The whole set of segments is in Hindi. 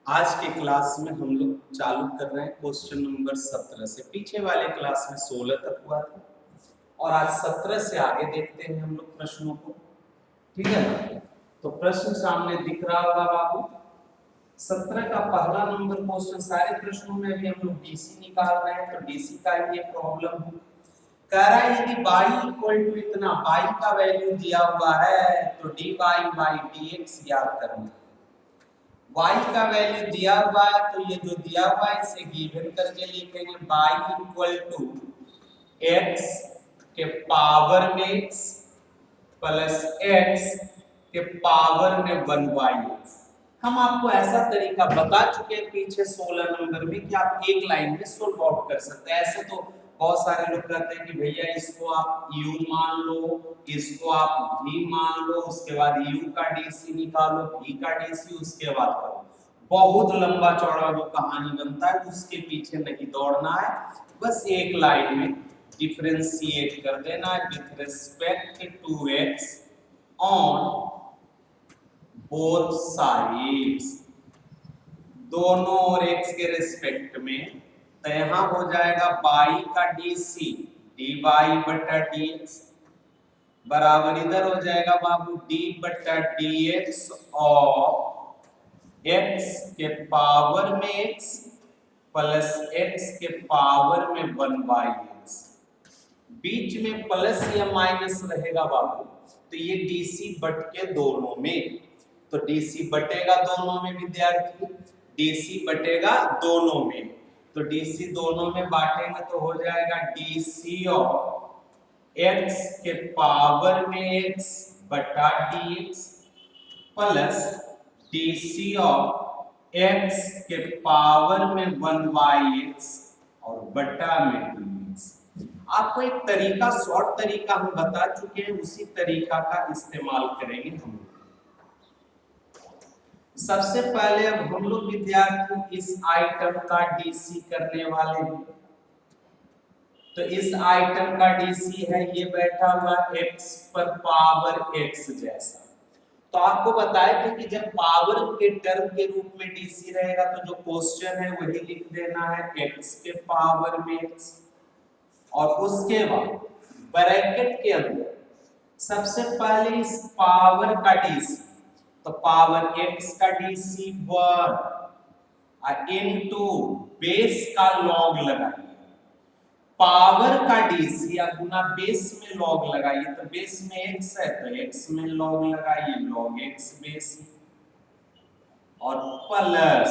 आज के क्लास में हम लोग चालू कर रहे हैं क्वेश्चन नंबर 17 से। पीछे वाले क्लास में 16 तक हुआ था और आज 17 से आगे देखते हैं हम लोग प्रश्नों को। ठीक है ना? तो प्रश्न सामने दिख रहा होगा बाबू। 17 का पहला नंबर क्वेश्चन, सारे प्रश्नों में भी हम लोग डीसी निकाल रहे हैं, तो डीसी का ये प्रॉब्लम है। कह रहा है यदि y इक्वल टू इतना, y का वैल्यू दिया हुआ है तो dy बाई dx याद करना है। y का वैल्यू दिया हुआ है तो ये जो दिया हुआ है इसे गिवन करके लिखेंगे y इक्वल टू x के पावर में x प्लस x के पावर में 1/x। हम आपको ऐसा तरीका बता चुके हैं पीछे 16 नंबर में कि आप एक लाइन में सोल्व आउट कर सकते हैं। ऐसे तो बहुत सारे लोग कहते हैं कि भैया इसको आप u मान लो, इसको आप v मान लो, उसके बाद u का dc निकालो, v का dc उसके बाद करो। बहुत लंबा चौड़ा वो कहानी बनता है, उसके पीछे नहीं दौड़ना है। बस एक लाइन में डिफरेंशिएट कर देना है with respect to x on both sides, दोनों और x के रिस्पेक्ट में। तो यहां हो जाएगा y का dc dy बटा dx बराबर इधर हो जाएगा बाबू d बटा dx और x के पावर में x प्लस x के पावर में 1/x। बीच में प्लस या माइनस रहेगा बाबू, तो ये डीसी बट के दोनों में, तो डीसी बटेगा दोनों में विद्यार्थी, डीसी बटेगा दोनों में, तो डीसी दोनों में बांटेंगे तो हो जाएगा डीसी और x के पावर में x बटा dx प्लस डीसी और x के पावर में 1/x और बटा में dx। आपको एक तरीका, शॉर्ट तरीका हम बता चुके हैं, उसी तरीका का इस्तेमाल करेंगे हम। सबसे पहले अब हम लोग विद्यार्थी इस आइटम का डीसी करने वाले हैं। तो इस आइटम का डीसी है ये बैठा हुआ x पर पावर x जैसा। तो आपको बताए थे कि जब पावर के टर्म के रूप में डीसी रहेगा तो जो क्वेश्चन है वही लिख देना है x के पावर में x, और उसके बाद ब्रैकेट के अंदर सबसे पहले इस पावर का डीसी, तो पावर x का डीसी 1 इनटू बेस का लॉग लगाइए, पावर का डीसी या गुना बेस में लॉग लगाइए, तो बेस में x है तो x में लॉग लगाइए, लॉग x बेस और प्लस।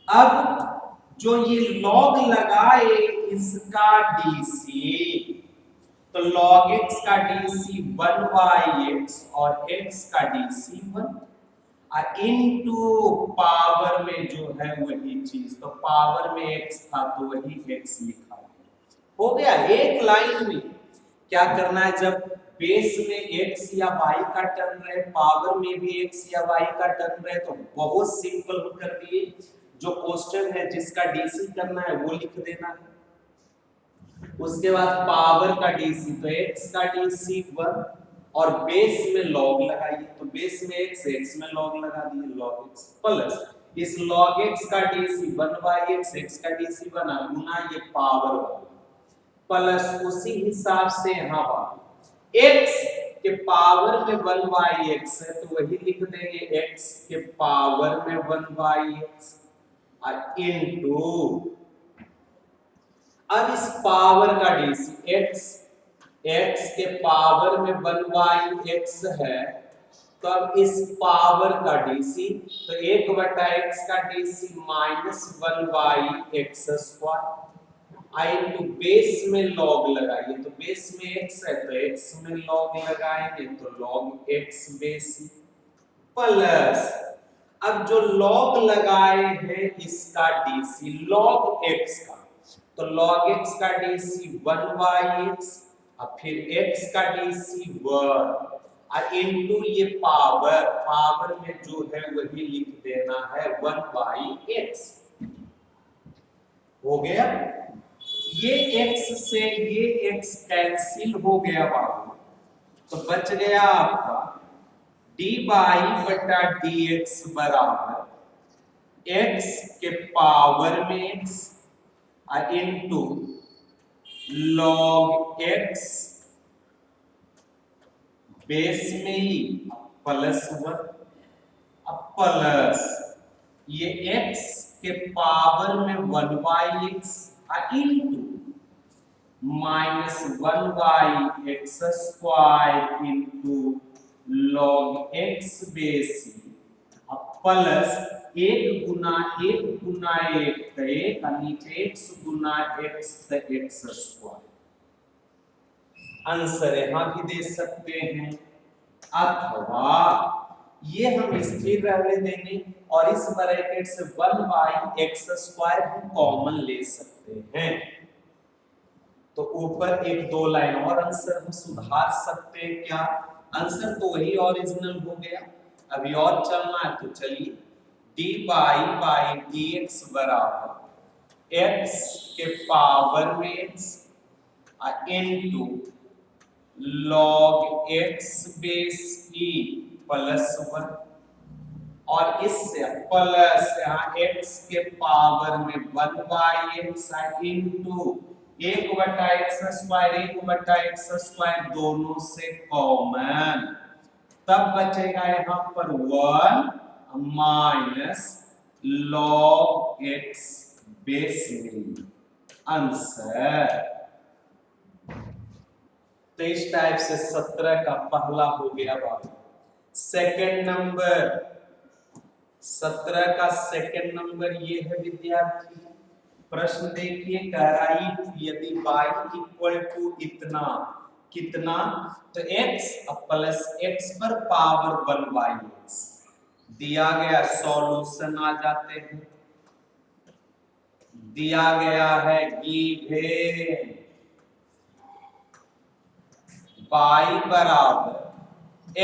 अब जो ये लॉग लगाए इसका डीसी, तो log x का डीसी 1/x और x का डीसी 1 इनटू पावर में जो है वही चीज, तो पावर में x था तो वही x लिखा हो गया। एक लाइन में क्या करना है, जब बेस में x या y का टर्म रहे, पावर में भी x या y का टर्म रहे, तो बहुत सिंपल कर दिए। जो क्वेश्चन है जिसका डीसी करना है वो लिख देना है, उसके बाद पावर का डीसी, तो x का डीसी 1 और बेस में लॉग लगाइए, तो बेस में x में लॉग लगा दिए, लॉग x प्लस इस log x का डीसी 1/x, x का डीसी बना गुना ये पावर प्लस उसी हिसाब से यहाँ पर x के पावर में 1/x है तो वही लिख देंगे x के पावर में 1/x इनटू, अब इस पावर का डीसी x के पावर में 1/x है, तो अब इस पावर का डीसी, तो 1/x का DC minus 1/x² into base में लॉग लगाइए, तो बेस में x है तो x में लॉग लगाएंगे तो log x बेस प्लस, अब जो लॉग लगाए हैं इसका डीसी log x का, तो log x का डीसी 1/x और फिर x का डीसी 1 और इनटू ये पावर में जो है वही लिख देना है 1/x। हो गया, ये x से ये x कैंसिल हो गया बाबू, तो बच गया आपका dy बटा dx बराबर x के पावर में x into log x base में ही प्लस 1 प्लस ये x के पावर में 1/x into -1/x² into log x base plus 1 गुना 1 गुना 1 तो 1 नीचे x गुना x तो x²। आंसर यहां भी दे सकते हैं, अथवा ये हम स्थिर रहने देंगे और इस ब्रैकेट से 1/x² भी कॉमन ले सकते हैं। तो ऊपर एक दो लाइन और आंसर हम सुधार सकते हैं क्या? आंसर तो वही ओरिजिनल हो गया, अभी और चलना है तो चलिए। dy/dx बराबर x के पावर में x into log x base e plus 1 और इससे प्लस यहाँ x के पावर में 1/x इनटू 1/x² 1/x² दोनों से कॉमन, तब बचेगा यहाँ पर 1 माइनस log x बेस में। आंसर तो इस टाइप से 17 का पहला हो गया बाबू। सेकंड नंबर 17 का सेकंड नंबर ये है विद्यार्थी, प्रश्न देखिए, कह रहा है यदि y इक्वल टू इतना कितना, तो x प्लस x पर पावर 1/x दिया गया, सॉल्यूशन आ जाते हैं। दिया गया है गिवन y बराबर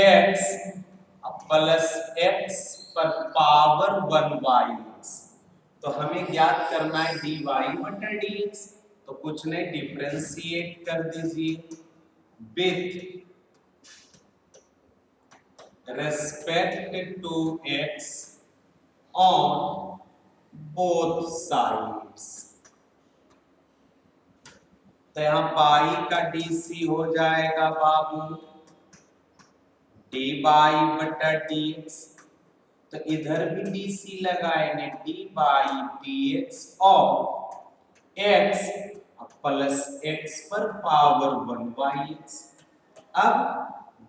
x प्लस x पर पावर 1/x, तो हमें ज्ञात करना है dy/dx, तो कुछ नहीं डिफरेंशिएट कर दीजिए with respect to x on both sides. तो यहाँ पाई का dc हो जाएगा बाबू dy/dx, तो इधर भी dc लगाएंगे dy/dx और x प्लस x पर पावर 1/x। अब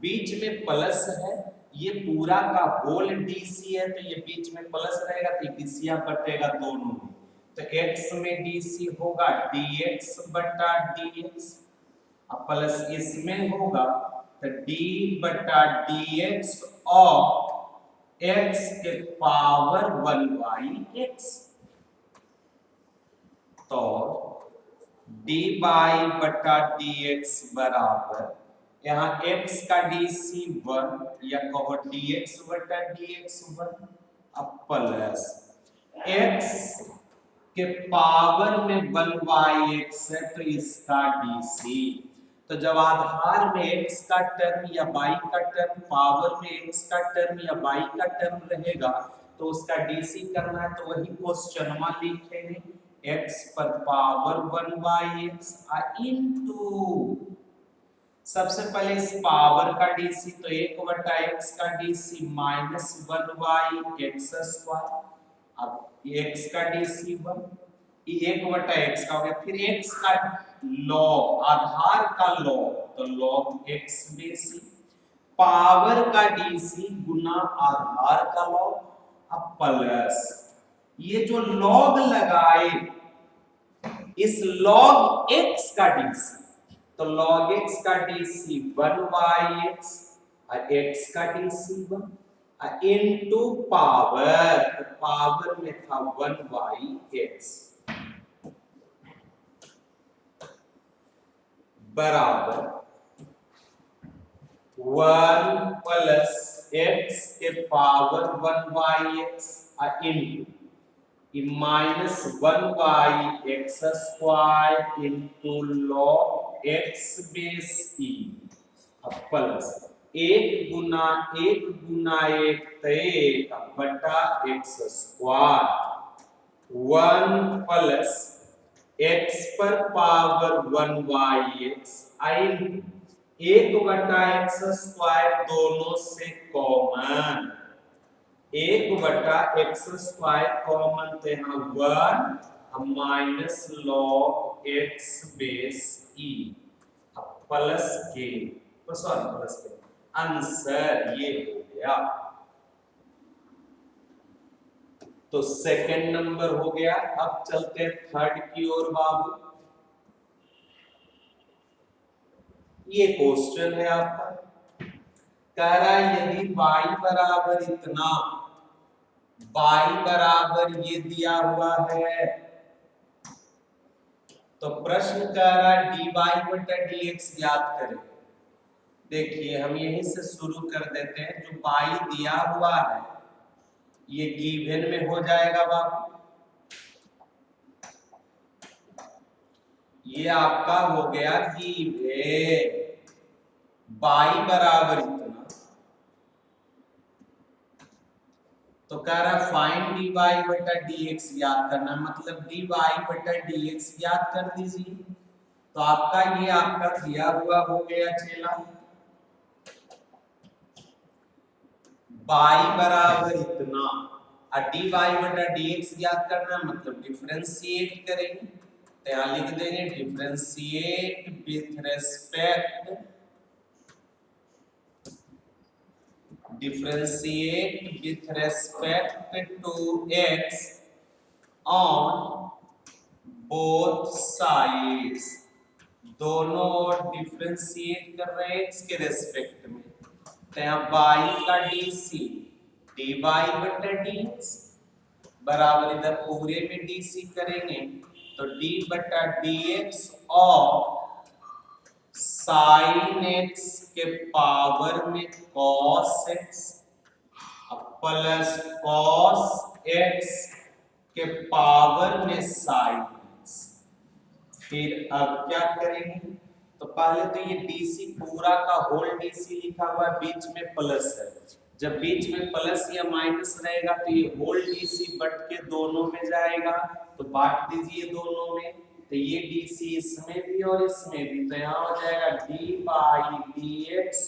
बीच में प्लस है, ये पूरा का होल dc है, तो ये बीच में प्लस रहेगा तो dc बटेगा दोनों में, तो x में dc होगा dx/dx प्लस इसमें होगा तो d/dx और x के पावर 1/x, तो dy/dx बराबर यहाँ x का dc 1 या कहो dx/dx 1 प्लस x के पावर में 1/x है तो इसका dc। तो जब आधार में x का टर्म या y का टर्म, पावर में x का टर्म या y का टर्म रहेगा तो उसका dc करना है, तो वही क्वेश्चन में लिखेंगे x पर पावर 1/x इनटू, सबसे पहले इस पावर का dc, तो 1/x का dc माइनस 1/x², अब x का dc 1, 1/x का हो गया, फिर x का log, आधार का log, तो log x बेस, पावर का dc गुना आधार का log, अब प्लस ये जो log लगाए इस log x का dc, तो log x का dc 1/x और x का dc 1 इनटू पावर, तो पावर में था 1/x बराबर 1 प्लस x के power 1/x into minus 1/x² into log x base e plus 1 गुना 1 गुना 1 बटा x²। 1 प्लस एक्स पर power 1 by x I 1/x² दोनों से कॉमन 1/x² कॉमन तो यहाँ 1 minus log x base E plus के सॉरी प्लस के आंसर ये हो गया। तो सेकंड नंबर हो गया। अब चलते हैं थर्ड की ओर बाबू। ये क्वेश्चन है आपका, कह रहा है यदि y बराबर इतना, y बराबर ये दिया हुआ है, तो प्रश्न कह रहा है dy बटा dx ज्ञात करें। देखिए हम यहीं से शुरू कर देते हैं। जो y दिया हुआ है ये गिवन में हो जाएगा बाबू, ये आपका हो गया गिवन y बराबर इतना। तो कह रहा फाइंड dy बटा dx याद करना, मतलब dy बटा dx याद कर दीजिए। तो आपका ये आपका दिया हुआ हो गया चेला, y बराबर इतना और dy बटा dx याद करना, मतलब डिफरेंशिएट करेंगे। तो यहाँ लिख देंगे differentiate with respect, differentiate with respect to x on both sides। दोनों डिफरेंशिएट कर रहे हैं x के रेस्पेक्ट में। तो यहाँ y का dc dy बटा dx बराबर इधर पूरे में dc करेंगे तो d बटा dx और साइन एक्स के पावर में cos x plus cos x के पावर में साइन एक्स। फिर अब क्या करेंगे, तो पहले तो ये डीसी पूरा का होल डीसी लिखा हुआ है, बीच में प्लस है। जब बीच में प्लस या माइनस रहेगा तो ये होल डीसी बट के दोनों में जाएगा, तो बांट दीजिए दोनों में। तो ये डीसी इसमें भी और इसमें भी, तो यहाँ हो जाएगा डी बाई डी एक्स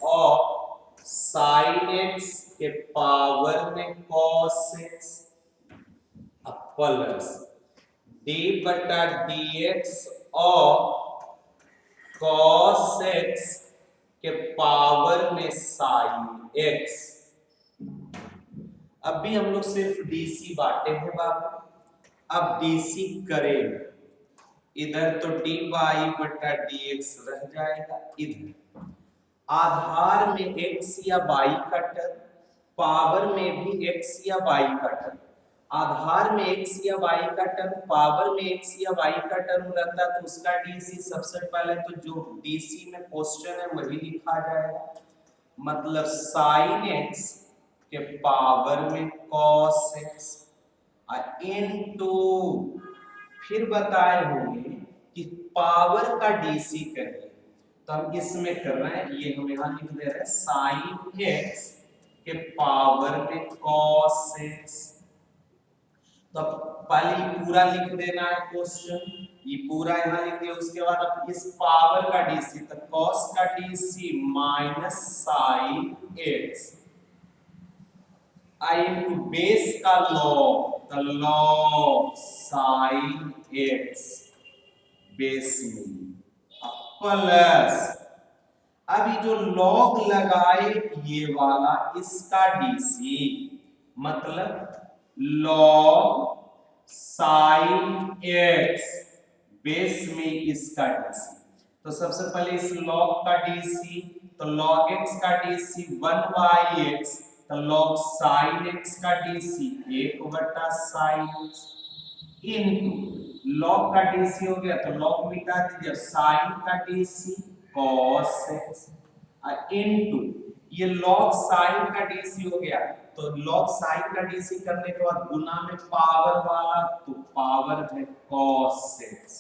और साइन एक्स के पावर में कॉस एक्स प्लस डी बटा डी एक्स और कॉस एक्स के पावर में साइन एक्स। अब भी हम लोग सिर्फ डीसी बांटे हैं बाबू। अब डीसी करें इधर तो डी वाई बटा डी एक्स रह जाएगा, इधर आधार में एक्स या वाई का टर्म, पावर में भी एक्स या वाई का टर्म। आधार में एक्स या वाई का टर्म, पावर में एक्स या वाई का टर्म रहता है तो उसका डीसी सबसे पहले तो जो डीसी में क्वेश्चन है वही लिखा जाएगा, मतलब साइन एक्स के पावर में कॉस एक्स इनटू, फिर बताए होंगे कि पावर का डीसी करिए, तो हम इसमें कर रहे हैं, ये हम यहाँ लिख दे रहे हैं साइन एक्स के पावर में कॉस एक्स। तो पहले पूरा लिख देना है क्वेश्चन, ये पूरा यहाँ लिख दिया। उसके बाद अब इस पावर का डीसी, तो कॉस का DC minus sine x into base का लॉग, तो लॉग साइन एक्स बेस में प्लस, अभी जो लॉग लगाए ये वाला इसका डीसी, मतलब लॉग साइन एक्स बेस में इसका डीसी। तो सबसे पहले इस लॉग का डीसी, तो लॉग एक्स का डीसी 1 बाई एक्स, तो लॉग साइन एक्स का डीसी 1 बटा साइन इनटू लॉग का डीसी हो गया तो लॉग मिटा दीजिए, साइन का डीसी कॉस एक्स इनटू ये लॉग साइन का डीसी हो गया, तो लॉग साइन का डीसी करने के बाद गुना में पावर वाला, तो पावर है कॉस एक्स।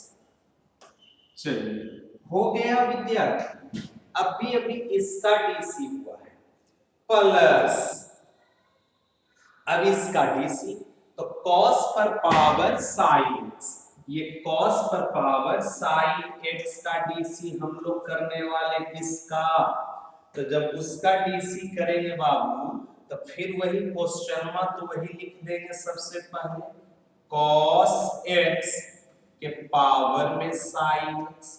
चलिए हो गया विद्यार्थी। अभी अभी इसका डीसी हुआ है प्लस अब इसका डीसी तो cos पर पावर sin x, ये cos पर पावर sin x का डीसी हम लोग करने वाले इसका। तो जब उसका डीसी करेंगे बाबू तो फिर वही क्वेश्चन में तो वही लिख देंगे सबसे पहले cos x के पावर में sin x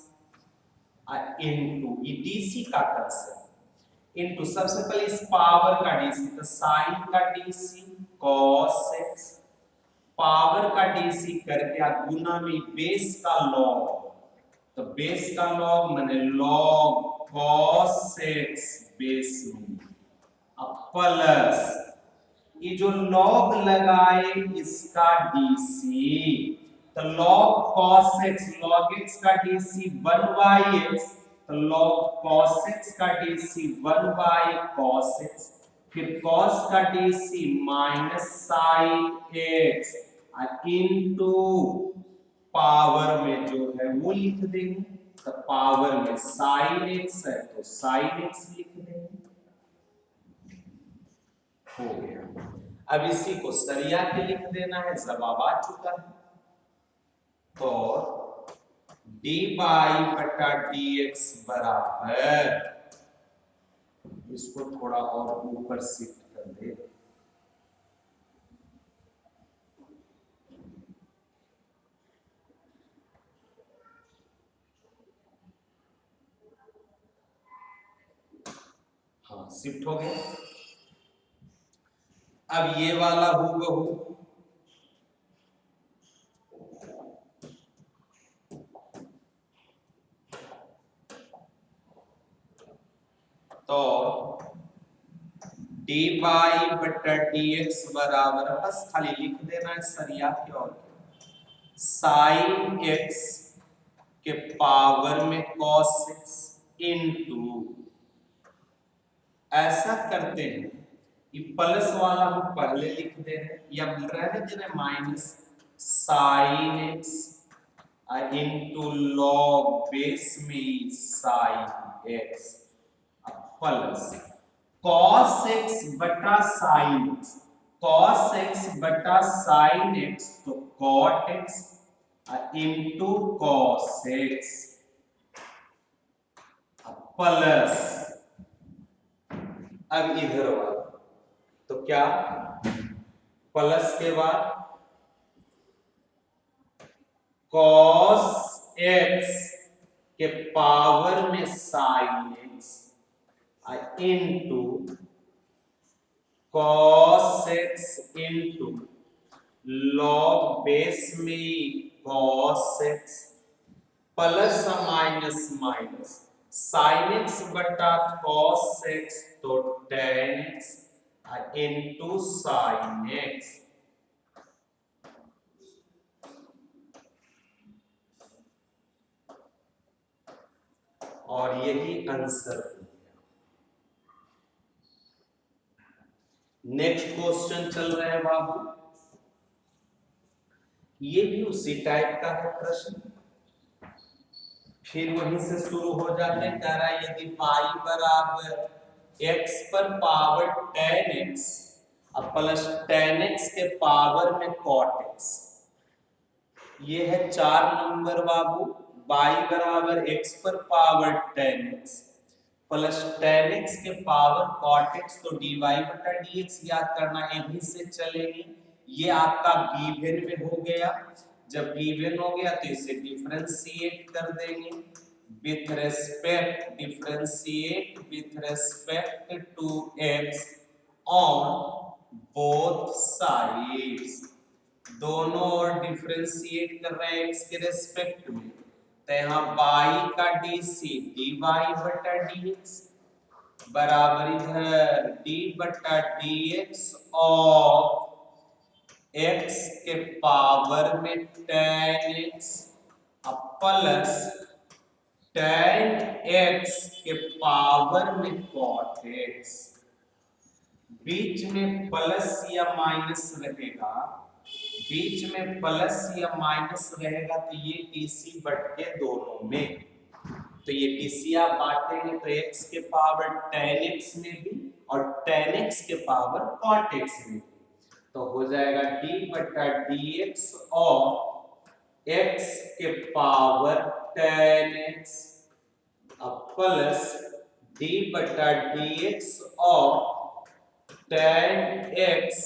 इनटू डीसी का कंसेप्ट इनटू सबसे पहले इस पावर का डीसी तो साइन का डीसी cos x पावर का डीसी करके आप गुना में बेस का लॉग तो बेस का लॉग माने log cos x बेस में अब प्लस ये जो लॉग लगाए इसका डीसी तो log cos x log x का डीसी 1/x तो log cos x का डीसी 1/cos x फिर cos का DC minus sin x into power में जो है वो लिख देंगे तो पावर में sin x है तो sin x लिख देंगे। हो गया। अब इसी को सरिया के लिख देना है, जवाब आ चुका है। तो dy बटा dx बराबर, इसको थोड़ा और ऊपर शिफ्ट कर दे, हाँ शिफ्ट हो गया। अब ये वाला हूबहू तो dy बटा dx बराबर, बस खाली लिख देना है सरिया के और sin x के पावर में cos x इनटू, ऐसा करते हैं ये प्लस वाला हम पहले लिख दे रहे हैं या रहने दे रहे minus sin x into log base में sin x plus cos x बटा sin x, cos x बटा sin x तो cot x into cos x plus, अब इधर वाला तो क्या प्लस के बाद cos x के पावर में sin x into cos x into log base में cos x plus minus minus sin x बटा cos x तो tan x into sin x, और यही आंसर हो गया। नेक्स्ट क्वेश्चन चल रहे हैं बाबू, ये भी उसी टाइप का है प्रश्न, फिर वहीं से शुरू हो जाते हैं। कह रहा है यदि पाई बराबर x पर पावर tan x और प्लस tan x के पावर में cot x, ये है 4 नंबर बाबू। y बराबर x पर power tan x plus tan x के पावर cot x, तो dy बटा dx याद करना, यहीं से चलेगी। ये आपका गिवन में हो गया, जब गिवन हो गया तो इसे डिफरेंशिएट कर देंगे with respect, differentiate with respect to x on both sides, दोनों ओर डिफरेंशिएट कर रहे हैं x के रेस्पेक्ट में, तो यहाँ y का dc dy बटा dx बराबर इधर d बटा dx और x के पावर में tan x plus tan x के पावर में cot x, बीच में प्लस या माइनस रहेगा, बीच में प्लस या माइनस रहेगा तो ये टीसी बढ़ के दोनों में, तो ये टीसी आप बांटेंगे तो x के पावर tan x में भी और tan x के पावर cot x में भी, तो हो जाएगा डी बटा डी एक्स और एक्स के पावर 10x अब प्लस डी बटा डी एक्स और 10x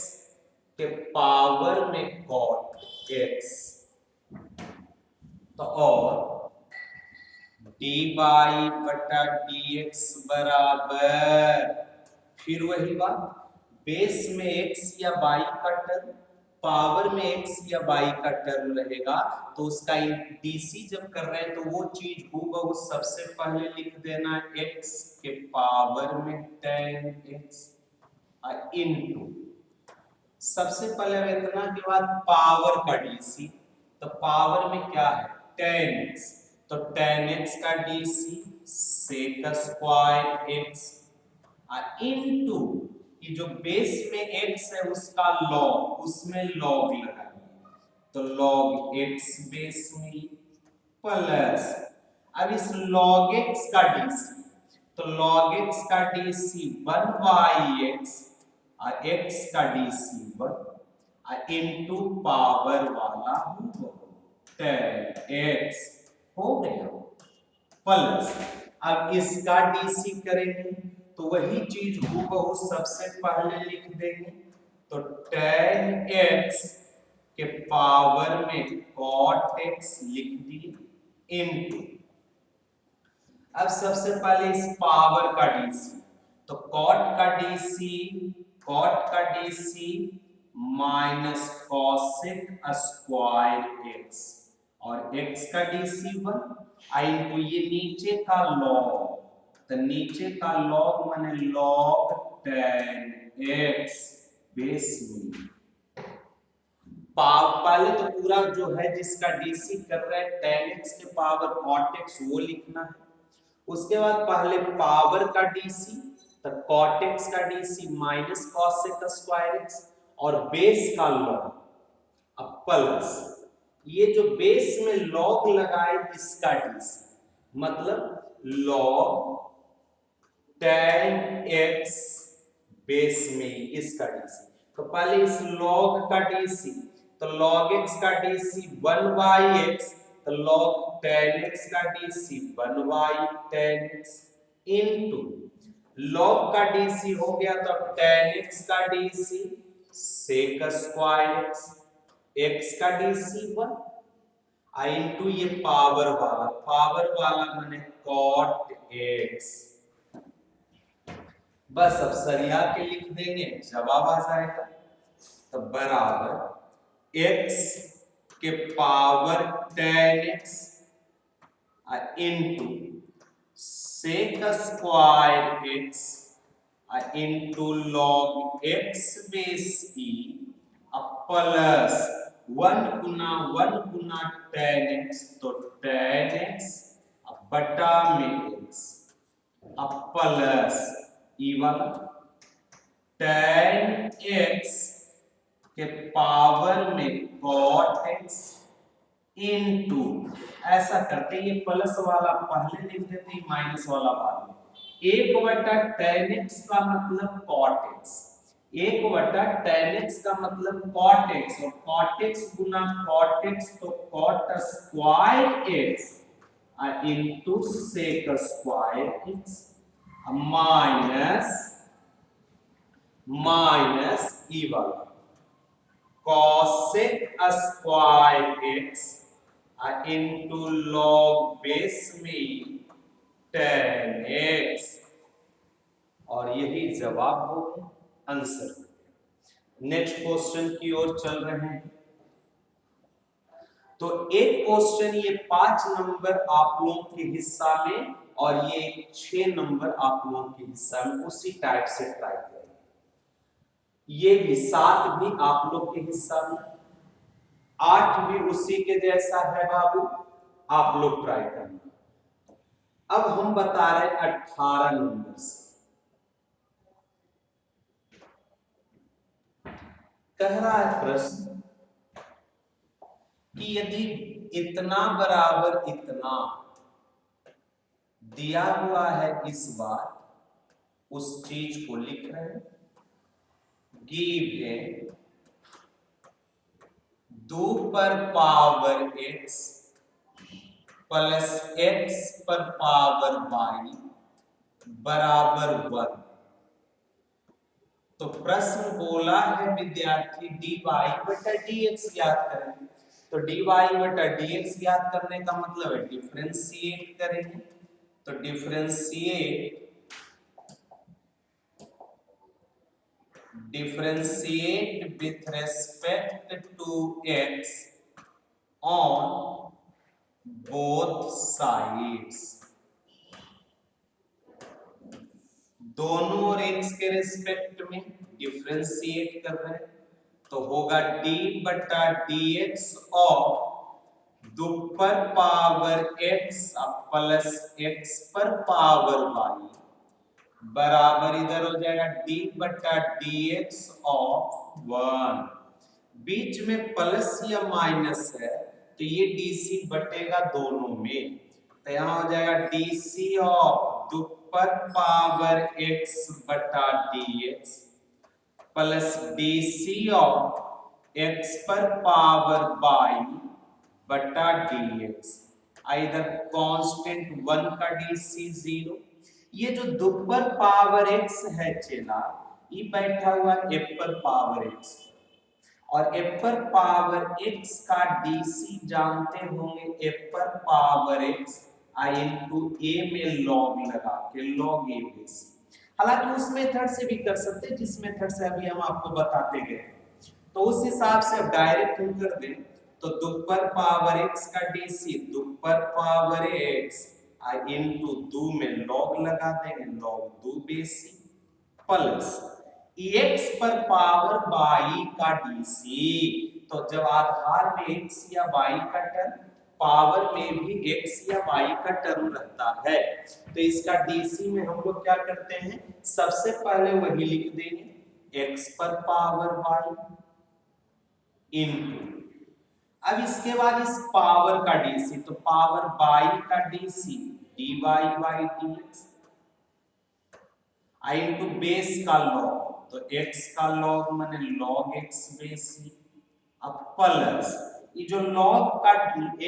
के पावर में cot x तो और dy बटा dx बराबर फिर वही बात बेस में x या y का टर्म पावर में x या y का टर्म रहेगा तो उसका डीसी जब कर रहे हैं तो वो चीज होगा वो सबसे पहले लिख देना x के पावर में 10x इनटू सबसे पहले इतना के बाद पावर का डीसी तो पावर में क्या है 10x तो 10x का डीसी सेक स्क्वायर x इनटू ये जो बेस में x है उसका लॉग उसमें लॉग लगाएंगे तो लॉग x बेस में प्लस अब इस log x का डीसी तो log x का डीसी 1/x और x का डीसी 1 इनटू पावर वाला 10x हो गया प्लस अब इसका डीसी करेंगे तो वही चीज हूबहू सबसे पहले लिख देंगे तो 10x के पावर में cot x लिख दिए इनटू अब सबसे पहले इस पावर का डीसी तो cot का DC minus cosec square x और x का डीसी 1 इनटू ये नीचे का लॉग तो नीचे का लॉग माने log 10x बेस में पहले तो पूरा जो है जिसका डीसी कर रहे हैं 10x के पावर cot x वो लिखना है उसके बाद पहले पावर का डीसी तो cot x का DC minus cosec square x और बेस का लॉग अब प्लस ये जो बेस में लॉग लगाए इसका डीसी मतलब log 10x बेस में इसका डीसी तो पहले इस log का डीसी तो log x का डीसी 1/x तो log 10x का डीसी 1/10x इनटू log का डीसी हो गया तो 10x का डीसी sec स्क्वायर x का डीसी 1 इनटू ये पावर वाला माने cot x बस अब सरिया के लिख देंगे जवाब आ जाएगा तो बराबर x के power 10x into sec square x into log x base e plus 1 गुना 10x तो 10x बटा में x प्लस ई वाला 10x के पावर में cot x इनटू ऐसा करते ये प्लस वाला पहले लिख देते माइनस वाला बाद में 1/10x का मतलब cot x 1/10x का मतलब cot x और cot x गुना cot x तो cot square x into sec square x minus e वाला cosec square x into log base में 10x और यही जवाब हो गया आंसर। नेक्स्ट क्वेश्चन की ओर चल रहे हैं तो एक क्वेश्चन ये 5 नंबर आप लोगों के हिस्सा में और ये 6 नंबर आप लोगों के हिस्सा में उसी टाइप से ट्राई करें। ये भी 7 भी आप लोग के हिस्सा में 8 भी उसी के जैसा है बाबू आप लोग ट्राई करना। अब हम बता रहे 18 नंबर से कह रहा है प्रश्न कि यदि इतना बराबर इतना दिया हुआ है इस बार उस चीज को लिख रहे हैं गिवन 2 पर पावर x प्लस x पर पावर y बराबर 1। तो प्रश्न बोला है विद्यार्थी dy बटा dx याद करें। तो dy बटा dx याद करने का मतलब है डिफरेंशिएट करेंगे। तो differentiate with respect to x on both sides, दोनों और x के रेस्पेक्ट में डिफरेंशिएट कर रहे हैं। तो होगा d बटा dx और 2 पर पावर x प्लस x पर पावर y बराबर इधर हो जाएगा d बटा dx ऑफ 1। बीच में प्लस या माइनस है तो ये dc बटेगा दोनों में। तो यहाँ हो जाएगा dc ऑफ 2 पर पावर x बटा dx plus dc of x पर पावर y बटा dx। इधर कांस्टेंट 1 का dc 0। ये जो 2 पर पावर x है चेला, ये बैठा हुआ f पर पावर x और f पर पावर x का dc जानते होंगे f पर पावर x इनटू a में लॉग लगा के लॉग a बेस। हालांकि उस मेथड से भी कर सकते हैं जिस मेथड से अभी हम आपको बताते गए, तो उस हिसाब से अब डायरेक्ट हम कर दें तो 2 पर पावर x का dc 2 पर पावर x इनटू 2 में लॉग लगा देंगे लॉग 2 बेसी प्लस x पर पावर y का dc। तो जब आधार में x या y का टर्म, पावर में भी x या y का टर्म रहता है, तो इसका dc में हम लोग क्या करते हैं, सबसे पहले वही लिख देंगे x पर पावर y इनटू, अब इसके बाद इस पावर का dc, तो पावर y का dc dy by dx into base का लॉग, तो x का लॉग माने log x बेसी अब प्लस ये जो log का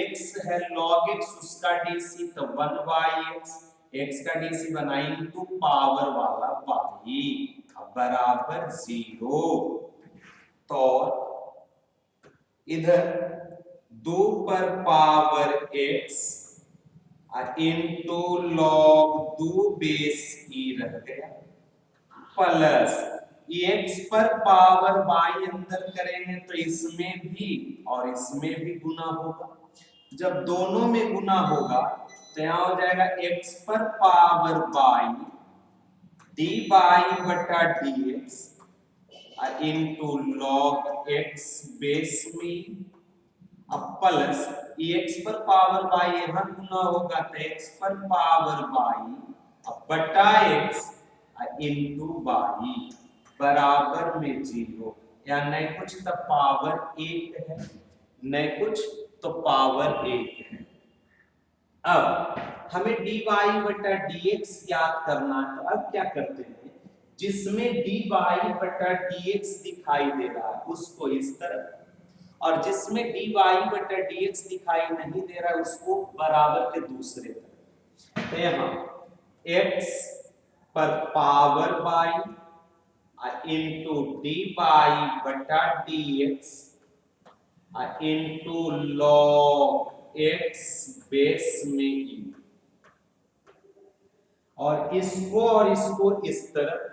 x है log x उसका dc तो 1/x, x का dc बना इनटू पावर वाला y अब बराबर 0। तो इधर 2 पर power x into log 2 base e रह गया प्लस x पर पावर y अंदर करेंगे तो इसमें भी और इसमें भी गुना होगा। जब दोनों में गुना होगा तो यहाँ हो जाएगा x पर पावर y dy बटा dx into log x base में अब प्लस x पर पावर y यहाँ गुना होगा तो x पर पावर y अब बटा x इनटू y बराबर में 0, या नहीं कुछ तो पावर 1 है नहीं कुछ तो पावर 1 है। अब हमें dy बटा dx याद करना है, तो अब क्या करते हैं, जिसमें dy बटा dx दिखाई दे रहा है उसको इस तरफ और जिसमें dy बटा dx दिखाई नहीं दे रहा है उसको बराबर के दूसरे तरफ। तो यहाँ x पर पावर y इनटू dy बटा dx into log x base में e, और इसको इस तरफ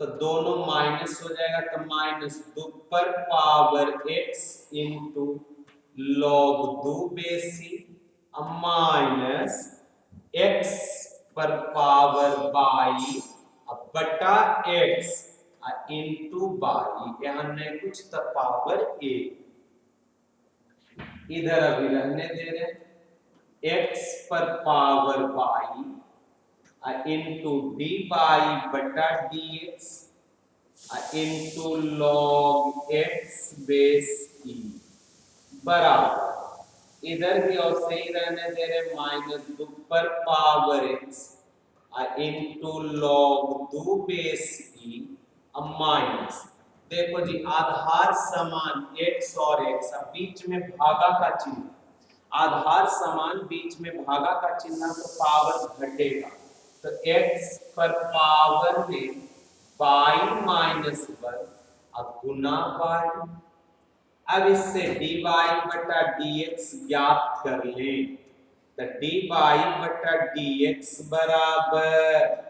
तो दोनों माइनस हो जाएगा तो माइनस 2 पर पावर x इनटू log 2 बेसी माइनस x पर पावर y अब बटा x इनटू y, यहाँ नहीं कुछ तो पावर a इधर अभी रहने दे रहे x पर पावर y इनटू dy बटा dx into log x base e बराबर इधर भी और सही रहने दे रहे माइनस 2 पर power x into log 2 base e अब माइनस देखो जी, आधार समान x और x, अब बीच में भागा का चिन्ह, आधार समान बीच में भागा का चिन्ह तो पावर घटेगा, तो x पर पावर में y माइनस 1, अब गुना y। अब इससे dy बटा dx ज्ञात कर ले, तो dy बटा dx बराबर,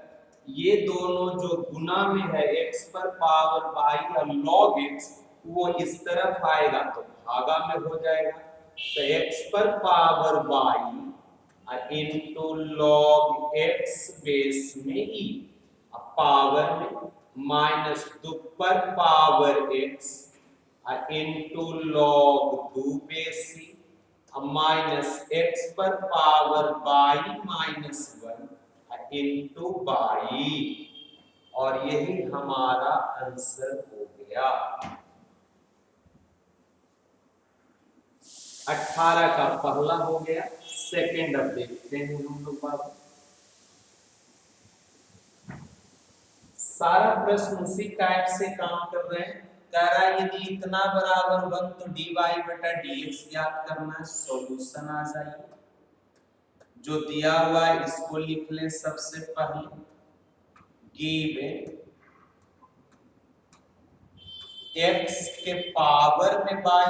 ये दोनों जो गुना में है x पर पावर y और log x, वो इस तरफ आएगा तो भागा में हो जाएगा, तो x पर power y into log x base में e, अब पावर में माइनस 2 पर power x into log 2 base c, अब माइनस x पर power y minus 1 into y, और यही हमारा आंसर हो गया। 18 का पहला हो गया, सेकंड अब देखते हैं हम लोग बाबू। सारा प्रश्न उसी टाइप से काम कर रहे हैं, कह रहा है यदि इतना बराबर 1 तो dy बटा dx ज्ञात करना है, सॉल्यूशन आ जाइए। जो दिया हुआ है इसको लिख लें सबसे पहले, गिवन x के पावर में y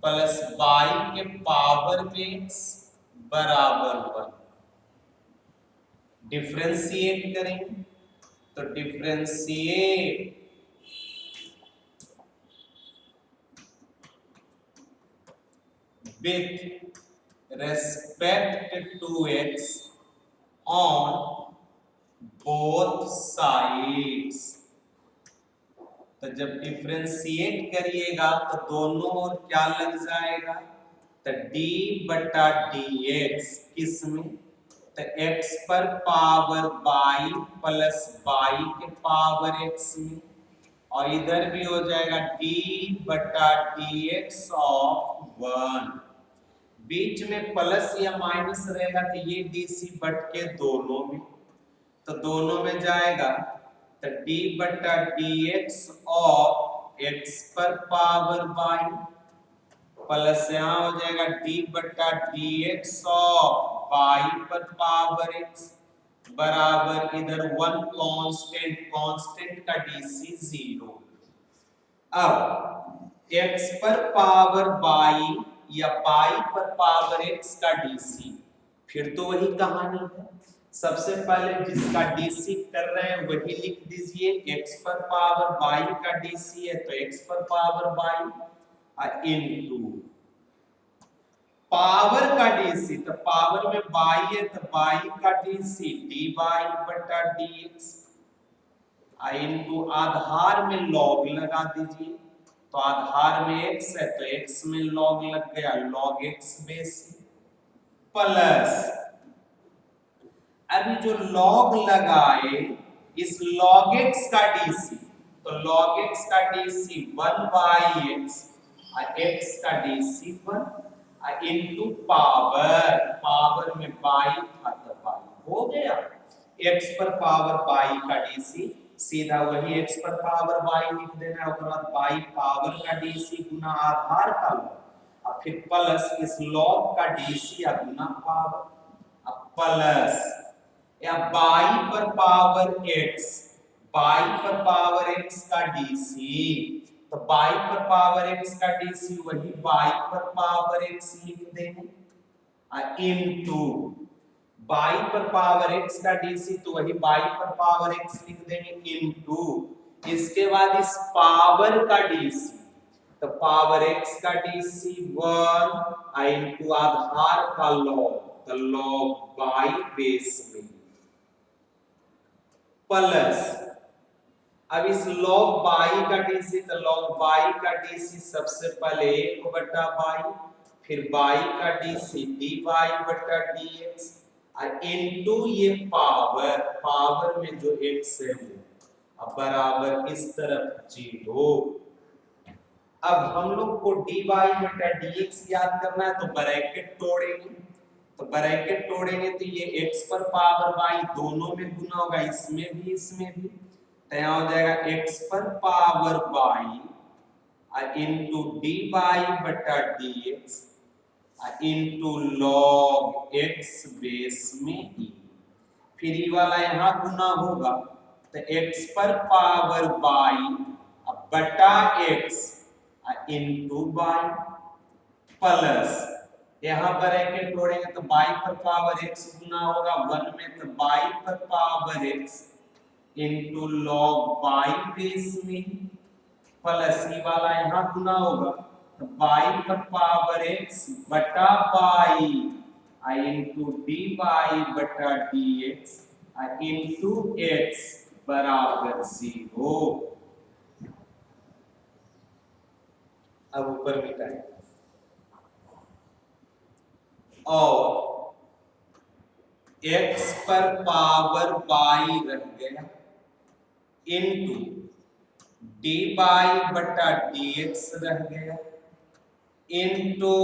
प्लस y के पावर में x बराबर 1, डिफरेंशिएट करेंगे तो differentiate with respect to x on both sides, तो जब डिफरेंशिएट करिएगा तो दोनों ओर क्या लग जाएगा, तो d बटा dx किस में, तो x पर पावर y प्लस y के पावर x में, और इधर भी हो जाएगा d बटा dx ऑफ 1, बीच में प्लस या माइनस रहेगा तो ये dc बट के दोनों में, तो दोनों में जाएगा तो d बटा dx ऑफ x पर पावर y प्लस यहाँ हो जाएगा d बटा dx ऑफ y पर पावर x बराबर, इधर 1 कांस्टेंट, कांस्टेंट का dc 0। अब x पर पावर y या y पर पावर x का dc, फिर तो वही कहानी है, सबसे पहले जिसका dc कर रहे हैं वही लिख दीजिए, x पर पावर y का dc है तो x पर पावर y इनटू पावर का dc, तो पावर में y है तो y का dc dy बटा dx इनटू आधार में log लगा दीजिए, तो आधार में x है तो x में log लग गया, log x बेस प्लस, अभी जो log लगाए इस log x का dc, तो log x का dc 1/x x का dc 1 इनटू पावर, पावर में y था तो y हो गया, x पर पावर y का dc, सीधा वही x पर पावर y लिख देना है, उसके बाद y पावर का dc गुना आधार का log, अब फिर प्लस इस log का dc या गुना पावर, अब प्लस या y पर पावर x, y पर पावर x का dc, तो y पर पावर x का dc वही y पर पावर x लिख देंगे इनटू y पर पावर x का dc, तो वही y पर पावर x लिख देंगे इनटू, इसके बाद इस पावर का dc, तो पावर x का dc 1 इनटू आधार का log, तो log y बेस में प्लस, अब इस log y का dc, तो log y का dc सबसे पहले 1 बटा y, फिर y का dc dy बटा dx इनटू ये पावर, पावर में जो x है वो अब बराबर इस तरफ 0। अब हम लोग को dy बटा dx याद करना है तो ब्रैकेट तोड़ेंगे, तो ब्रैकेट तोड़ेंगे तो ये x पर पावर y दोनों में गुना होगा, इसमें भी इसमें भी, तो यहाँ हो जाएगा x पर power y into d y बटा d x into log x base में ई। फिर ई वाला यहाँ गुना होगा तो x पर पावर बाई बटा x इंटू बाई प्लस यहाँ पर ब्रैकेट तोड़ेंगे तो बाई पर पावर x गुना होगा 1 में तो बाई पर power x into log y base में प्लस ई वाला यहाँ गुना होगा तो बाई पर पावर x बटा बाई इंटू डी बाई बटा डी एक्स इंटू एक्स बराबर 0। अब ऊपर मिटाएं और x पर पावर बाई रह गया इंटू डी बाई बटा डी एक्स रह गया इंटू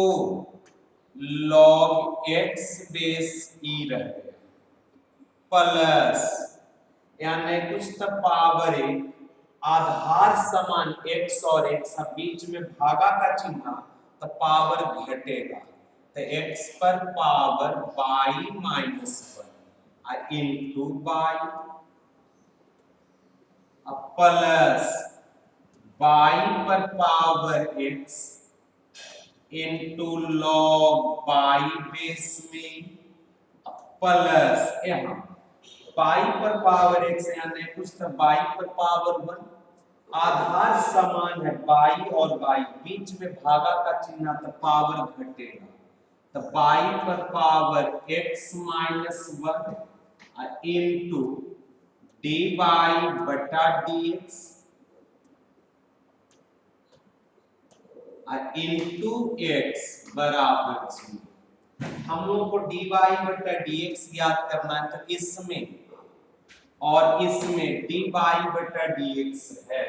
लॉग एक्स बेस ई रह गया प्लस यानी कुछ तो पावर एक आधार समान x और x बीच में भागा का चिन्ह तो पावर घटेगा तो x पर power y minus 1 into y plus y पर power x into log y base में प्लस यहाँ बाई पर पावर x यानी कुछ तो बाई पर पावर 1 आधार समान है बाई और बाई बीच में भागा का चिन्ह तो पावर घटेगा तो बाई पर power x minus 1 into d y बटा डी एक्स इंटू एक्स बराबर 0। हम लोग को डी बाई बटा डी एक्स याद करना है तो इसमें और इसमें डी बाई बटा डी एक्स है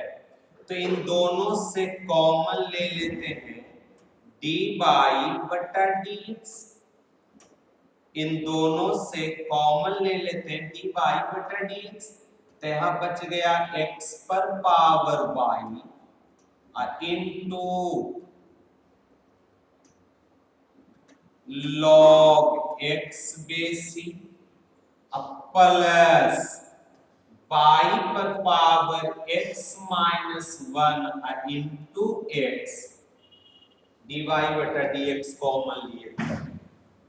तो इन दोनों से कॉमन ले लेते हैं डी बाई बटा डी एक्स। इन दोनों से कॉमन ले लेते हैं डी बाई बटा डी एक्स तो यहां बच गया x पर power y into log x base e plus y पर power x minus 1 into x d y बटा डी एक्स कॉमन लिए।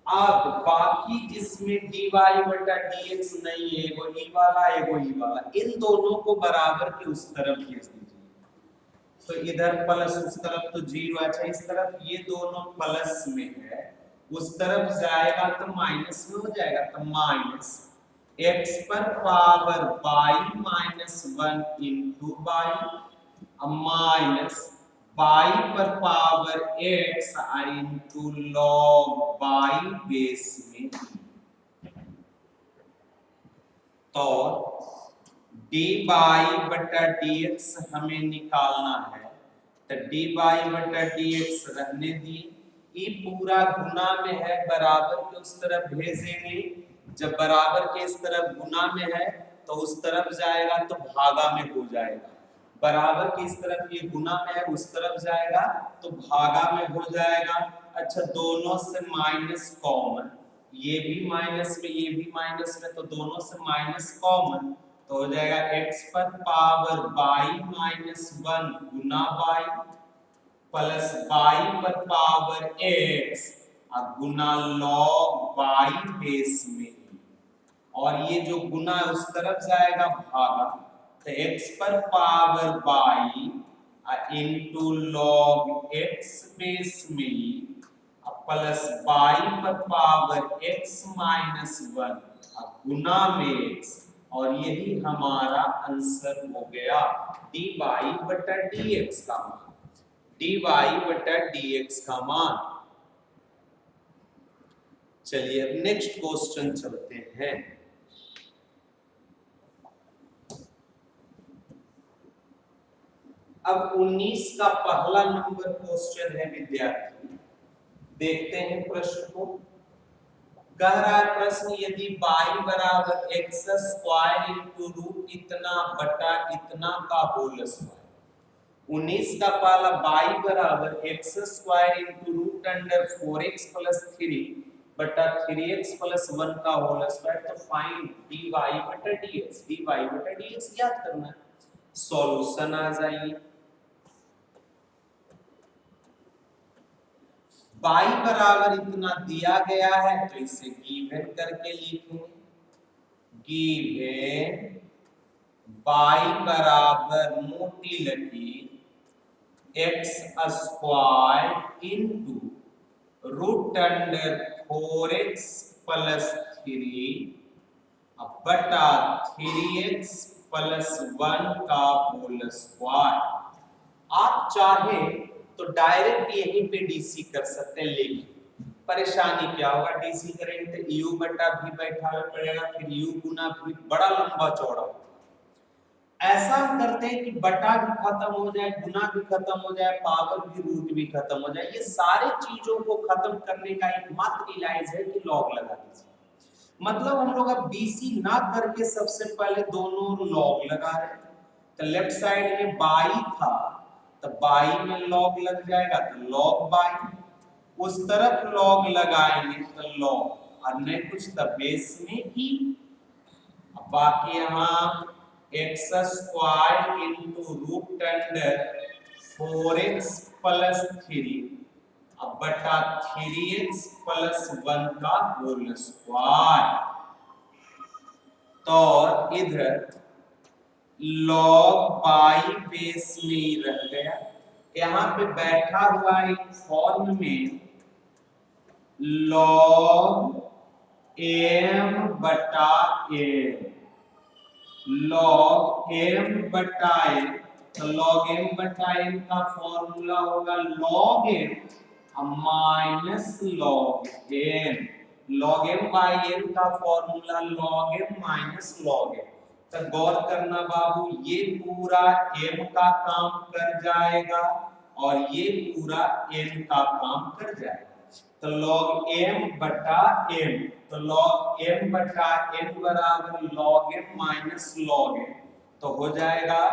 अब बाकी जिसमें डी वाई बटा डी एक्स नहीं है वो ई वाला इन दोनों को बराबर के उस तरफ भेज दीजिए तो इधर प्लस उस तरफ तो 0। अच्छा इस तरफ ये दोनों प्लस में है उस तरफ जाएगा तो माइनस में हो जाएगा तो माइनस x पर power y minus 1 into y minus y पर power x into log y base में तो डी बाई बटा डी एक्स हमें निकालना है तो डी बाई बटा डी एक्स रहने दी ये पूरा गुना में है बराबर के उस तरफ भेजेंगे जब बराबर के इस तरफ गुना में है तो उस तरफ जाएगा तो भागा में हो जाएगा बराबर की इस तरफ ये गुना में है उस तरफ जाएगा तो भागा में हो जाएगा। अच्छा दोनों से माइनस कॉमन ये भी माइनस में ये भी माइनस में तो दोनों से माइनस कॉमन तो हो जाएगा x पर पावर बाई माइनस 1 गुना बाई प्लस बाई पर पावर x गुना लॉग बाई बेस में और ये जो गुना उस तरफ जाएगा भागा तो x पर power y into log x base में प्लस बाई पर पावर x माइनस 1 गुना में x और यही हमारा आंसर हो गया डी बाई बटा डी एक्स का मान डी बाई बटा डी एक्स का मान। चलिए अब नेक्स्ट क्वेश्चन चलते हैं। अब 19 का पहला नंबर क्वेश्चन है विद्यार्थी देखते हैं प्रश्न को। कह रहा है प्रश्न, यदि y बराबर एक्स स्क्वायर इंटू रूट इतना बटा इतना का होल स्क्वायर, 19 का पाला y बराबर x square into root under 4x plus 3 बटा 3x प्लस 1 का होल स्क्वायर, तो फाइंड dy बटा dx, dy बटा dx याद करना है। सॉल्यूशन आ जाइए, y बराबर इतना दिया गया है तो इसे गिवन करके लिखेंगे, गिवन y बराबर मोटी लकीर x square into root under 4x plus 3 बटा 3x प्लस 1 का होल स्क्वायर। आप चाहे तो डायरेक्ट यहीं पे डीसी कर सकते हैं, लेकिन परेशानी क्या होगा, डीसी करेंगे तो यू बटा भी बैठा हुआ पड़ेगा, फिर यू गुना भी, बड़ा लंबा चौड़ा होगा। ऐसा करते हैं कि बटा भी खत्म हो जाए, गुना भी खत्म हो जाए, पावर भी, रूट भी खत्म हो जाए। ये सारे चीजों को खत्म करने का एकमात्र इलाज है कि लॉग लगा दीजिए। मतलब हम लोग अब बीसी ना करके सबसे पहले दोनों लॉग लगा रहे हैं। तो लेफ्ट साइड में बाई था तो बाई में लॉग लग जाएगा, तो लॉग बाई, उस तरफ लॉग लगाएंगे तो लॉग, और नहीं कुछ तो बेस में ही। बाकी यहाँ x square into root under 4x plus 3 अब बटा 3x प्लस 1 का होल स्क्वायर। तो इधर लॉग बाई बेस में ही रह गया, यहाँ पे बैठा हुआ एक फॉर्म में लॉग m बटा n, log m बटा n, तो log m बटा n का फॉर्मूला होगा log m minus log n, log m by n का formula log m minus log n। तो गौर करना बाबू, ये पूरा m का काम कर जाएगा और ये पूरा n का काम कर जाएगा। तो log m बटा m, तो log m बटा n बराबर log m minus log m, तो हो जाएगा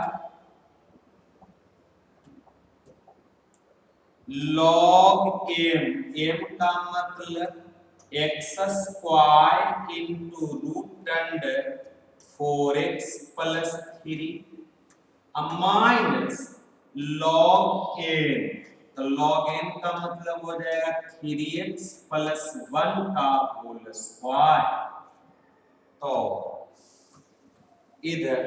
log m का मतलब x square into root under 4x plus 3 minus log n, तो log n का मतलब हो जाएगा 3x प्लस 1 का होल स्क्वायर। तो इधर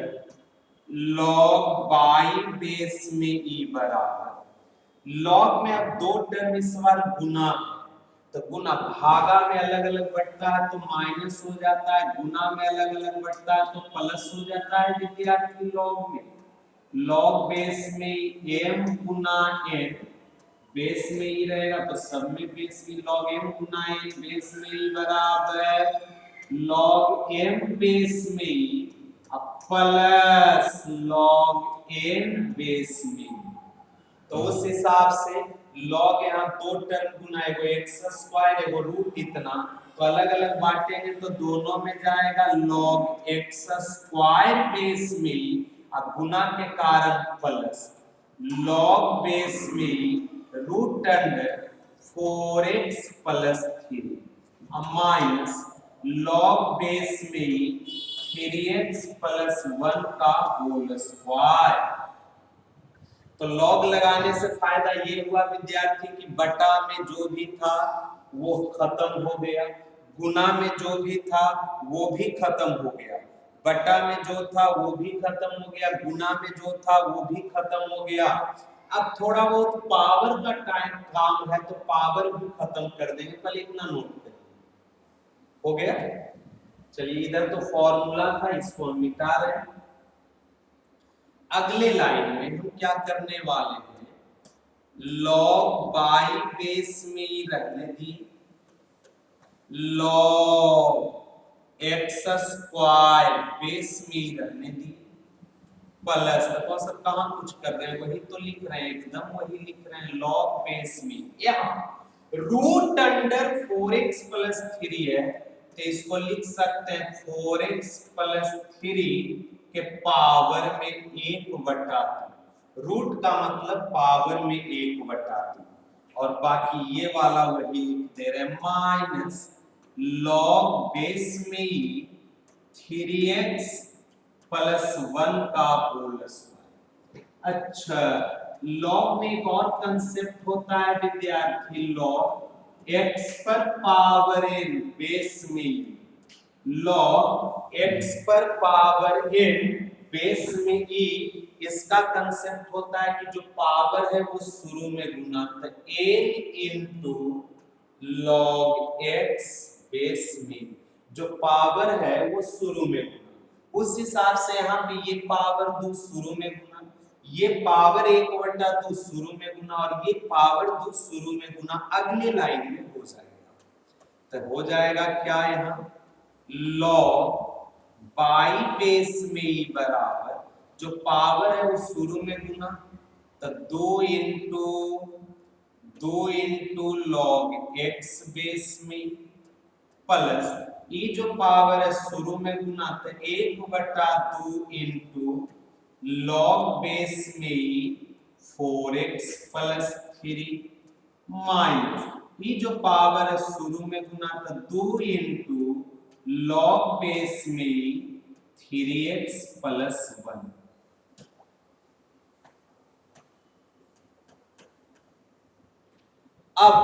log बाई बेस में e बराबर, log में अब दो टर्म इस बार गुना, तो गुना भागा में अलग अलग बढ़ता है तो माइनस हो जाता है, गुना में अलग अलग बढ़ता है तो प्लस हो जाता है विद्यार्थी। log में log बेस में m गुना n, बेस में ही रहेगा तो सब में बेस में log m गुना n, बेस में ही बराबर log m बेस में प्लस log n बेस में। तो उस हिसाब से log यहाँ दो टर्म गुना, एगो एक्स स्क्वायर एगो रूट इतना, तो अलग अलग बांटेंगे तो दोनों में जाएगा log एक्स स्क्वायर बेस में, अब गुना के कारण प्लस log बेस में root under 4x plus 3 minus log base में 3x प्लस 1 का होल स्क्वायर। तो log लगाने से फायदा ये हुआ विद्यार्थी कि बटा में जो भी था वो खत्म हो गया, गुना में जो भी था वो भी खत्म हो गया, बटा में जो था वो भी खत्म हो गया, गुना में जो था वो भी खत्म हो गया। अब थोड़ा बहुत पावर का टाइम काम है तो पावर भी खत्म कर देंगे, पहले इतना नोट करें। हो गया, चलिए इधर तो फॉर्मूला था, इसको हम मिटा रहे हैं। अगले लाइन में हम क्या करने वाले हैं, log बाई बेस में ही रहने दी, log एक्स स्क्वायर बेस में ही रहने दी, प्लस देखो सब कहाँ कुछ कर रहे हैं, वही तो लिख रहे हैं, एकदम वही लिख रहे हैं, log बेस में यहाँ रूट अंडर 4x प्लस 3 है तो इसको लिख सकते हैं 4x प्लस 3 के पावर में 1/3। रूट का मतलब पावर में 1/3, और बाकी ये वाला वही लिख दे रहे हैं माइनस लॉग बेस में ही 3x प्लस 1 का होल स्क्वायर। अच्छा, लॉग में एक और कंसेप्ट होता है विद्यार्थी, लॉग x पर पावर n बेस में, लॉग x पर पावर n बेस में e, इसका कंसेप्ट होता है कि जो पावर है वो शुरू में गुना, तो n into log x base में जो पावर है वो शुरू में गुना। उस हिसाब से यहाँ पे ये पावर 2 शुरू में गुना, ये पावर 1/2 शुरू में गुना, और ये पावर 2 शुरू में गुना अगले लाइन में हो जाएगा। तो हो जाएगा क्या, यहाँ लॉग बाई बेस में ही बराबर जो पावर है वो शुरू में गुना, तो 2 इंटू लॉग एक्स बेस में प्लस ये जो पावर है शुरू में गुना, तो 1/2 इंटू लॉग बेस में 4x प्लस 3 माइनस ये जो पावर है शुरू में गुना, तो 2 इंटू लॉग बेस में 3x प्लस 1। अब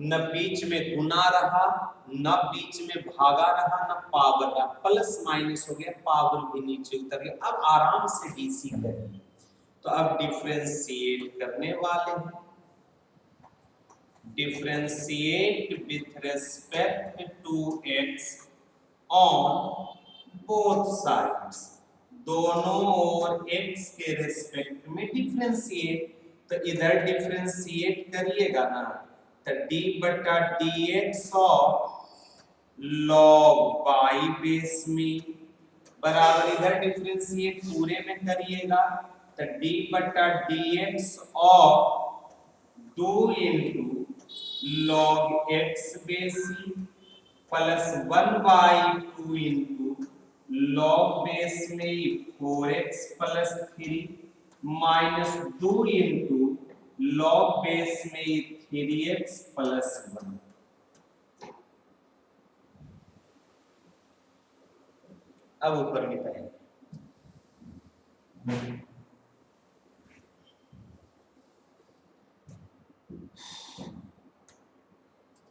न बीच में गुना रहा, न बीच में भागा रहा, न पावर रहा, प्लस माइनस हो गया, पावर भी नीचे उतर गया। अब आराम से डीसी करेंगे, तो अब डिफरेंशिएट करने वाले हैं। Differentiate with respect to x on both sides, दोनों ओर x के रेस्पेक्ट में डिफरेंशिएट। तो इधर डिफरेंशिएट करिएगा ना, तो d/dx of log y base में बराबर, इधर डिफरेंशिएट पूरे में करिएगा, तो d/dx of 2 into log x base plus 1/2 into log base में 4x plus 3 minus 2 into log base में 3x प्लस 1। अब ऊपर की तरफ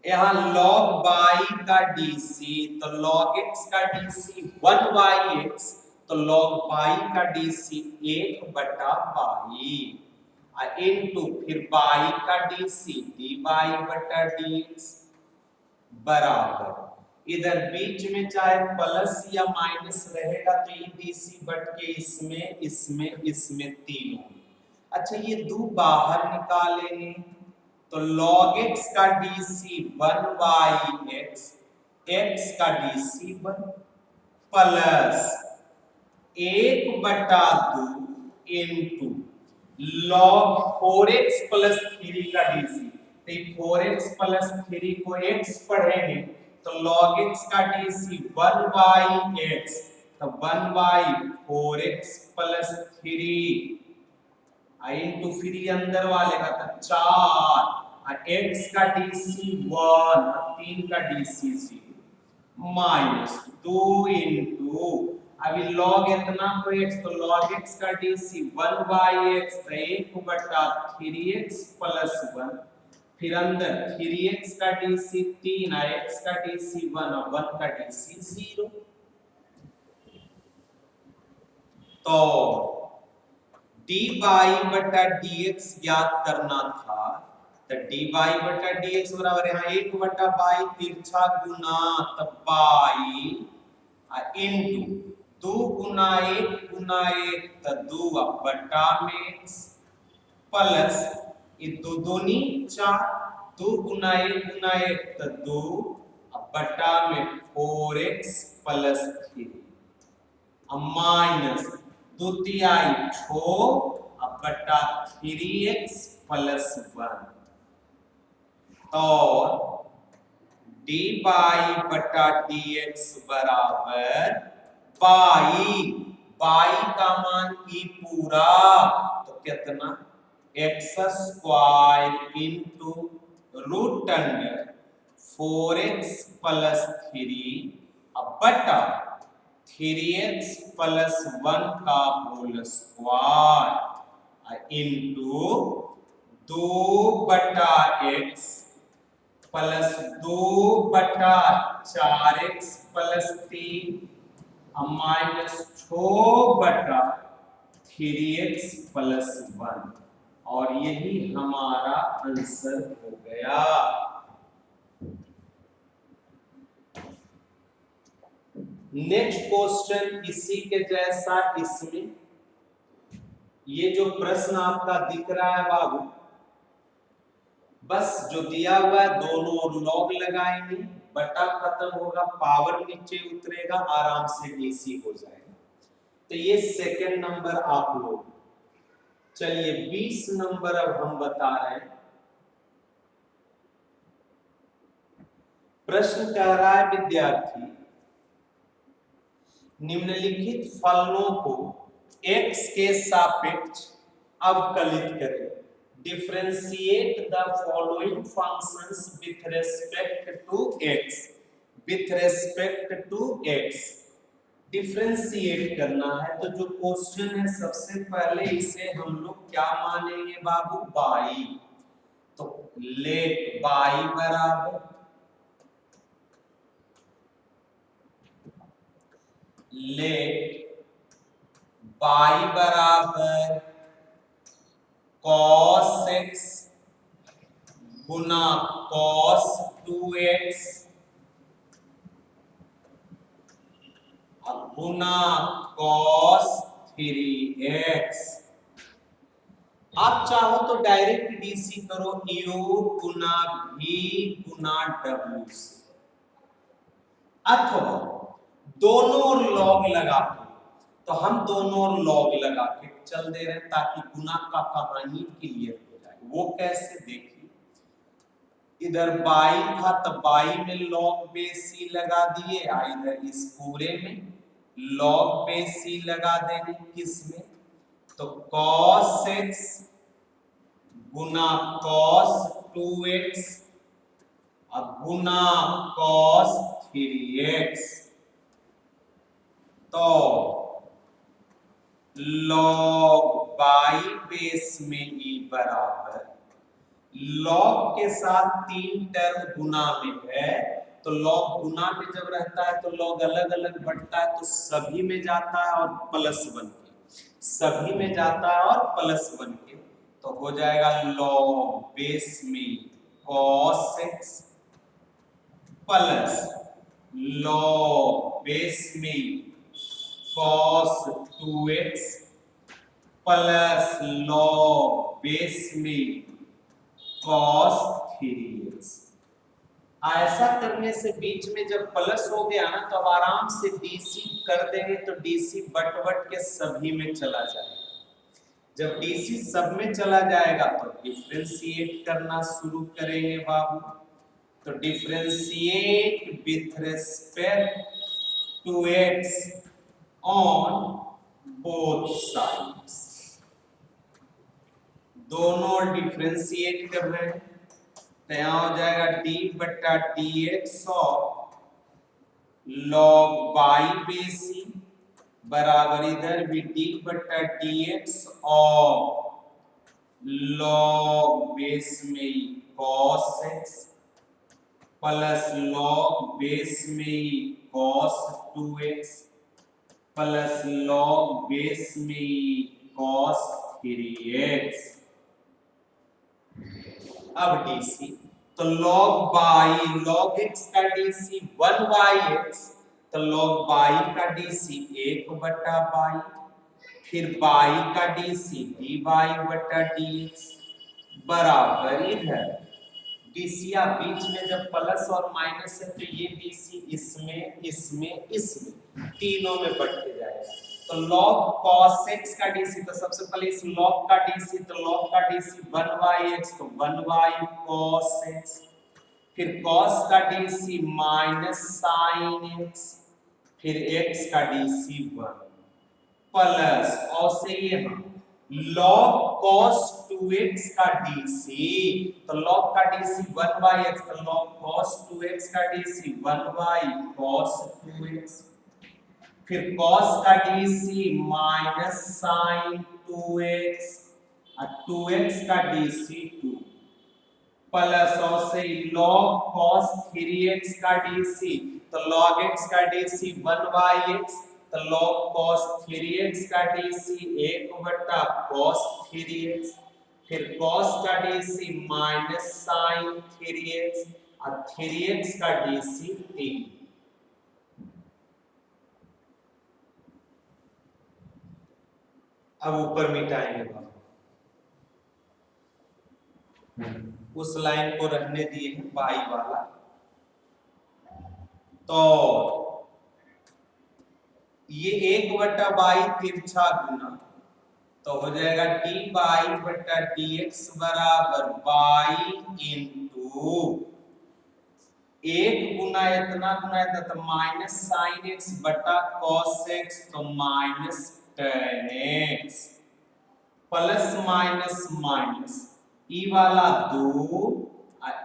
यहाँ log बाई का डीसी, तो log x का डीसी 1/x, तो log बाई का डीसी 1/बाई इनटू फिर बाई का डीसी dy/dx बराबर, इधर बीच में चाहे प्लस या माइनस रहेगा तो ये डीसी बट के इसमें इसमें इसमें तीनों। अच्छा, ये 2 बाहर निकालेंगे, तो log x का डीसी 1/x, x का DC 1 plus 1/2 into log 4x plus 3 का डीसी, तो 4x प्लस 3 को x पढ़ेंगे, तो log x का डीसी 1/x, तो 1/4x प्लस 3 इंटू फिर अंदर वाले का था 4, x का डीसी 1, 3 का डीसी 0 माइनस 2 इंटू अभी log इतना को x, तो log x का डीसी 1/x, तो 1/3x प्लस 1, फिर अंदर 3x का डीसी 3, x का डीसी 1 और 1 का डीसी 0। तो dy/dx ज्ञात करना था, तो dy/dx बराबर यहाँ 1/बाई तिरछा गुना तब बाई इंटू 2 गुना 1 गुना 1 तो 2 बटा में x प्लस ये 2 दूनी 4, 2 गुना 1 गुना 1 तो 2 बटा में 4x प्लस 3 माइनस 2 तिहाई 6 बटा 3x प्लस 1, और डी बाई बटा डी एक्स बराबर बाई, बाई का मान ई पूरा, तो कितना x square into root under 4x plus 3 बटा 3x प्लस 1 का होल स्क्वायर इंटू 2 बटा x प्लस 2 बटा 4x प्लस 3 माइनस 6 बटा 3x प्लस 1, और यही हमारा आंसर हो गया। नेक्स्ट क्वेश्चन इसी के जैसा, इसमें ये जो प्रश्न आपका दिख रहा है बाबू, बस जो दिया हुआ है दोनों और लॉग लगाएंगे, बटा खत्म होगा, पावर नीचे उतरेगा, आराम से डीसी हो जाएगा। तो ये सेकंड नंबर आप लोग। चलिए 20 नंबर अब हम बता रहे हैं। प्रश्न कह रहा है विद्यार्थी निम्नलिखित फलनों को x के सापेक्ष अवकलित करें। Differentiate the following functions with respect to x, with respect to x differentiate करना है। तो जो क्वेश्चन है सबसे पहले इसे हम लोग क्या मानेंगे बाबू, बाई। तो लेट बाई बराबर बाई बराबर cos x गुना cos 2x गुना cos 3x। आप चाहो तो डायरेक्ट डीसी करो, u गुना v गुना w से, अथवा दोनों और लॉग लगा के, तो हम दोनों और लॉग लगा के चल दे रहे हैं ताकि गुना का कहानी क्लियर हो जाए। वो कैसे देखिए, इधर बाई था तो बाई में लॉग बेसी लगा दिए, इधर इस पूरे में लॉग बेसी लगा देंगे, किसमें, तो cos x गुना cos 2x गुना cos 3x। तो log बाई बेस में e बराबर, log के साथ 3 टर्म गुना में है, तो log गुना में जब रहता है तो log अलग अलग बढ़ता है, तो सभी में जाता है और प्लस बन के, सभी में जाता है और प्लस बन के, तो हो जाएगा log बेस में cos x plus log base में cos 2x plus log base में cos 3x। ऐसा करने से बीच में जब प्लस हो गया ना, तो अब आराम से डीसी कर देंगे, तो डीसी बट के सभी में चला जाएगा। जब डीसी सब में चला जाएगा तो डिफरेंशिएट करना शुरू करेंगे बाबू। तो differentiate with respect to x on both sides, दोनों डिफरेंशिएट कर रहे हैं, तो यहां हो जाएगा d बटा dx ऑफ log बाई बेसी बराबर इधर भी d बटा dx ऑफ log बेस में cos x plus log base में cos 2x plus log base में cos 3x। अब डीसी, तो log बाई, log x का डीसी 1/x, तो log बाई का डीसी 1 बटा बाई, फिर बाई का डीसी डी बाई बटा dx बराबर इधर डीसीया बीच में जब प्लस और माइनस है तो ये डीसी इसमें इसमें इसमें तीनों में बढ़ते जाएगा। तो log cos x का डीसी, तो सबसे पहले इस log का डीसी, तो log का डीसी 1/x, तो 1 cos x फिर cos का DC माइनस साइन x, फिर x का DC 1 प्लस और से यहाँ log cos 2x का DC, तो log का DC 1/x, तो log cos 2x का DC 1/cos 2x, फिर cos का DC माइनस साइन 2x और 2x का DC 2 प्लस और से log cos 3x का DC, तो log x का DC 1/x, तो log cos 3x का DC 1/cos 3x, फिर cos का DC माइनस साइन 3x और 3x का DC 3। अब ऊपर मिटाएंगे बाबू, उस लाइन को रहने दिए हैं बाई वाला, तो ये 1/बाई तिरछा गुना, तो हो जाएगा d/dx बराबर बाई इंटू 1 गुना इतना तो माइनस साइन x बटा cos x, तो minus tan x plus minus minus e वाला 2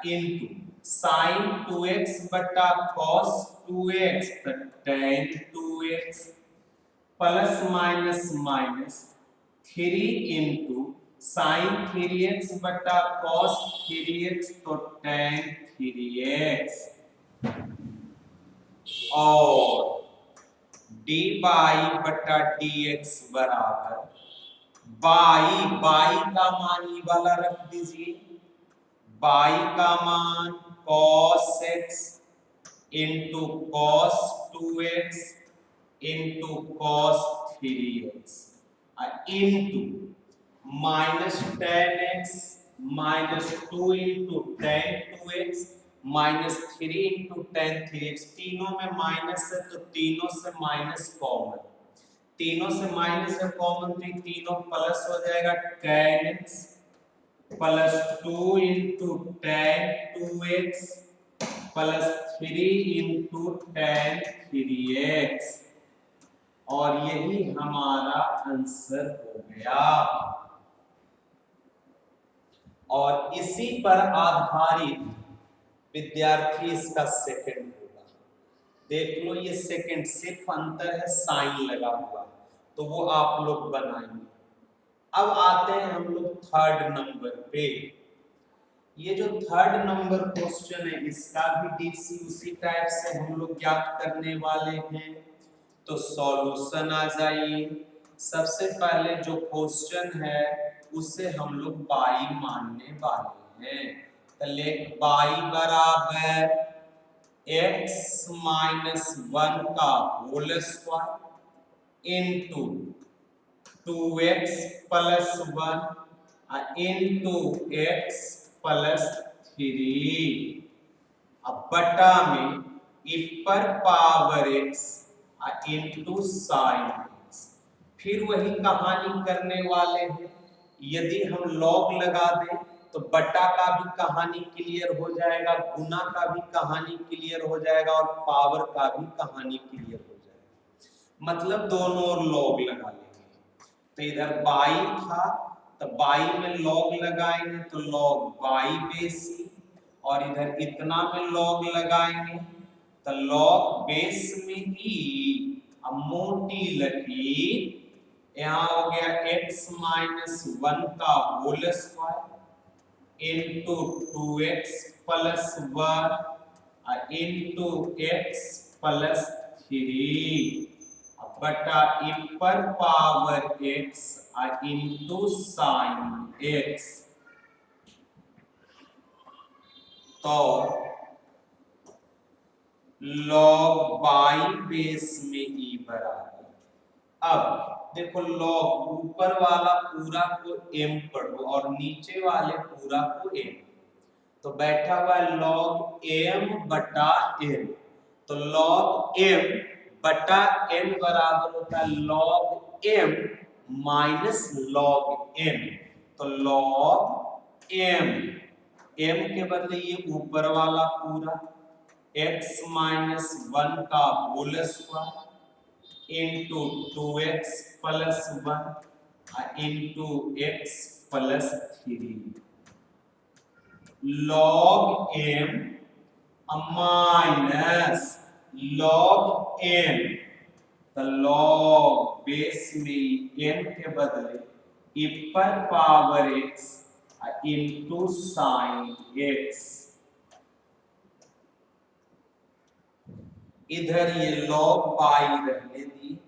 इंटू साइन 2x बटा cos 2x, तो tan 2x plus minus minus 3 into sine 3x बटा cos 3x, तो tan 3x और d/dx बराबर बाई का मान ई वाला रख दीजिए, बाई का मान cos x into cos 2x into cos 3x into minus tan x minus 2 into tan 2x minus 3 into tan 3x, तीनों में माइनस है तो तीनों से माइनस कॉमन, तीनों से माइनस है कॉमन, तो तीनों प्लस हो जाएगा tan x plus 2 into tan 2x plus 3 into tan 3x, और यही हमारा आंसर हो गया। और इसी पर आधारित विद्यार्थी इसका सेकंड होगा। देख लो ये सेकंड, सिर्फ अंतर है साइन लगा हुआ, तो वो आप लोग बनाएंगे। अब आते हैं हम लोग थर्ड नंबर पे। ये जो थर्ड नंबर क्वेश्चन है इसका भी डीसी उसी टाइप से हम लोग ज्ञात करने वाले हैं, तो सॉल्यूशन आ जाइए। सबसे पहले जो क्वेश्चन है उसे हम लोग बाई मानने वाले हैं, तो लेट बाई बराबर x माइनस 1 का whole square into 2x plus 1 into x plus 3, अब बटा में इपर power x into sine x। फिर वही कहानी करने वाले हैं, यदि हम लॉग लगा दें तो बटा का भी कहानी क्लियर हो जाएगा, गुना का भी कहानी क्लियर हो जाएगा और पावर का भी कहानी क्लियर हो जाएगा, मतलब दोनों ओर लॉग लगा लेंगे। तो इधर बाई था तो बाई में लॉग लगाएंगे तो लॉग बाई बेस सी, और इधर इतना में लॉग लगाएंगे तो लॉग बेस में ई, अब मोटी लकीर यहाँ हो गया x माइनस 1 का whole square into 2x plus 1 into x plus 3 बटा इपर power x into sine x। तो लॉग बाई बेस में ई बराबर, अब देखो लॉग ऊपर वाला पूरा को m पढ़ो और नीचे वाले पूरा को m, तो बैठा हुआ है लॉग m बटा n, तो लॉग m बटा n बराबर होता है log m minus log n, तो लॉग m m के बदले ये ऊपर वाला पूरा x माइनस 1 का whole square into 2x plus 1 into x plus 3 log m minus log m, तो log बेस में m के बदले इपर power x into sine x, इधर ये log पाई रहने दी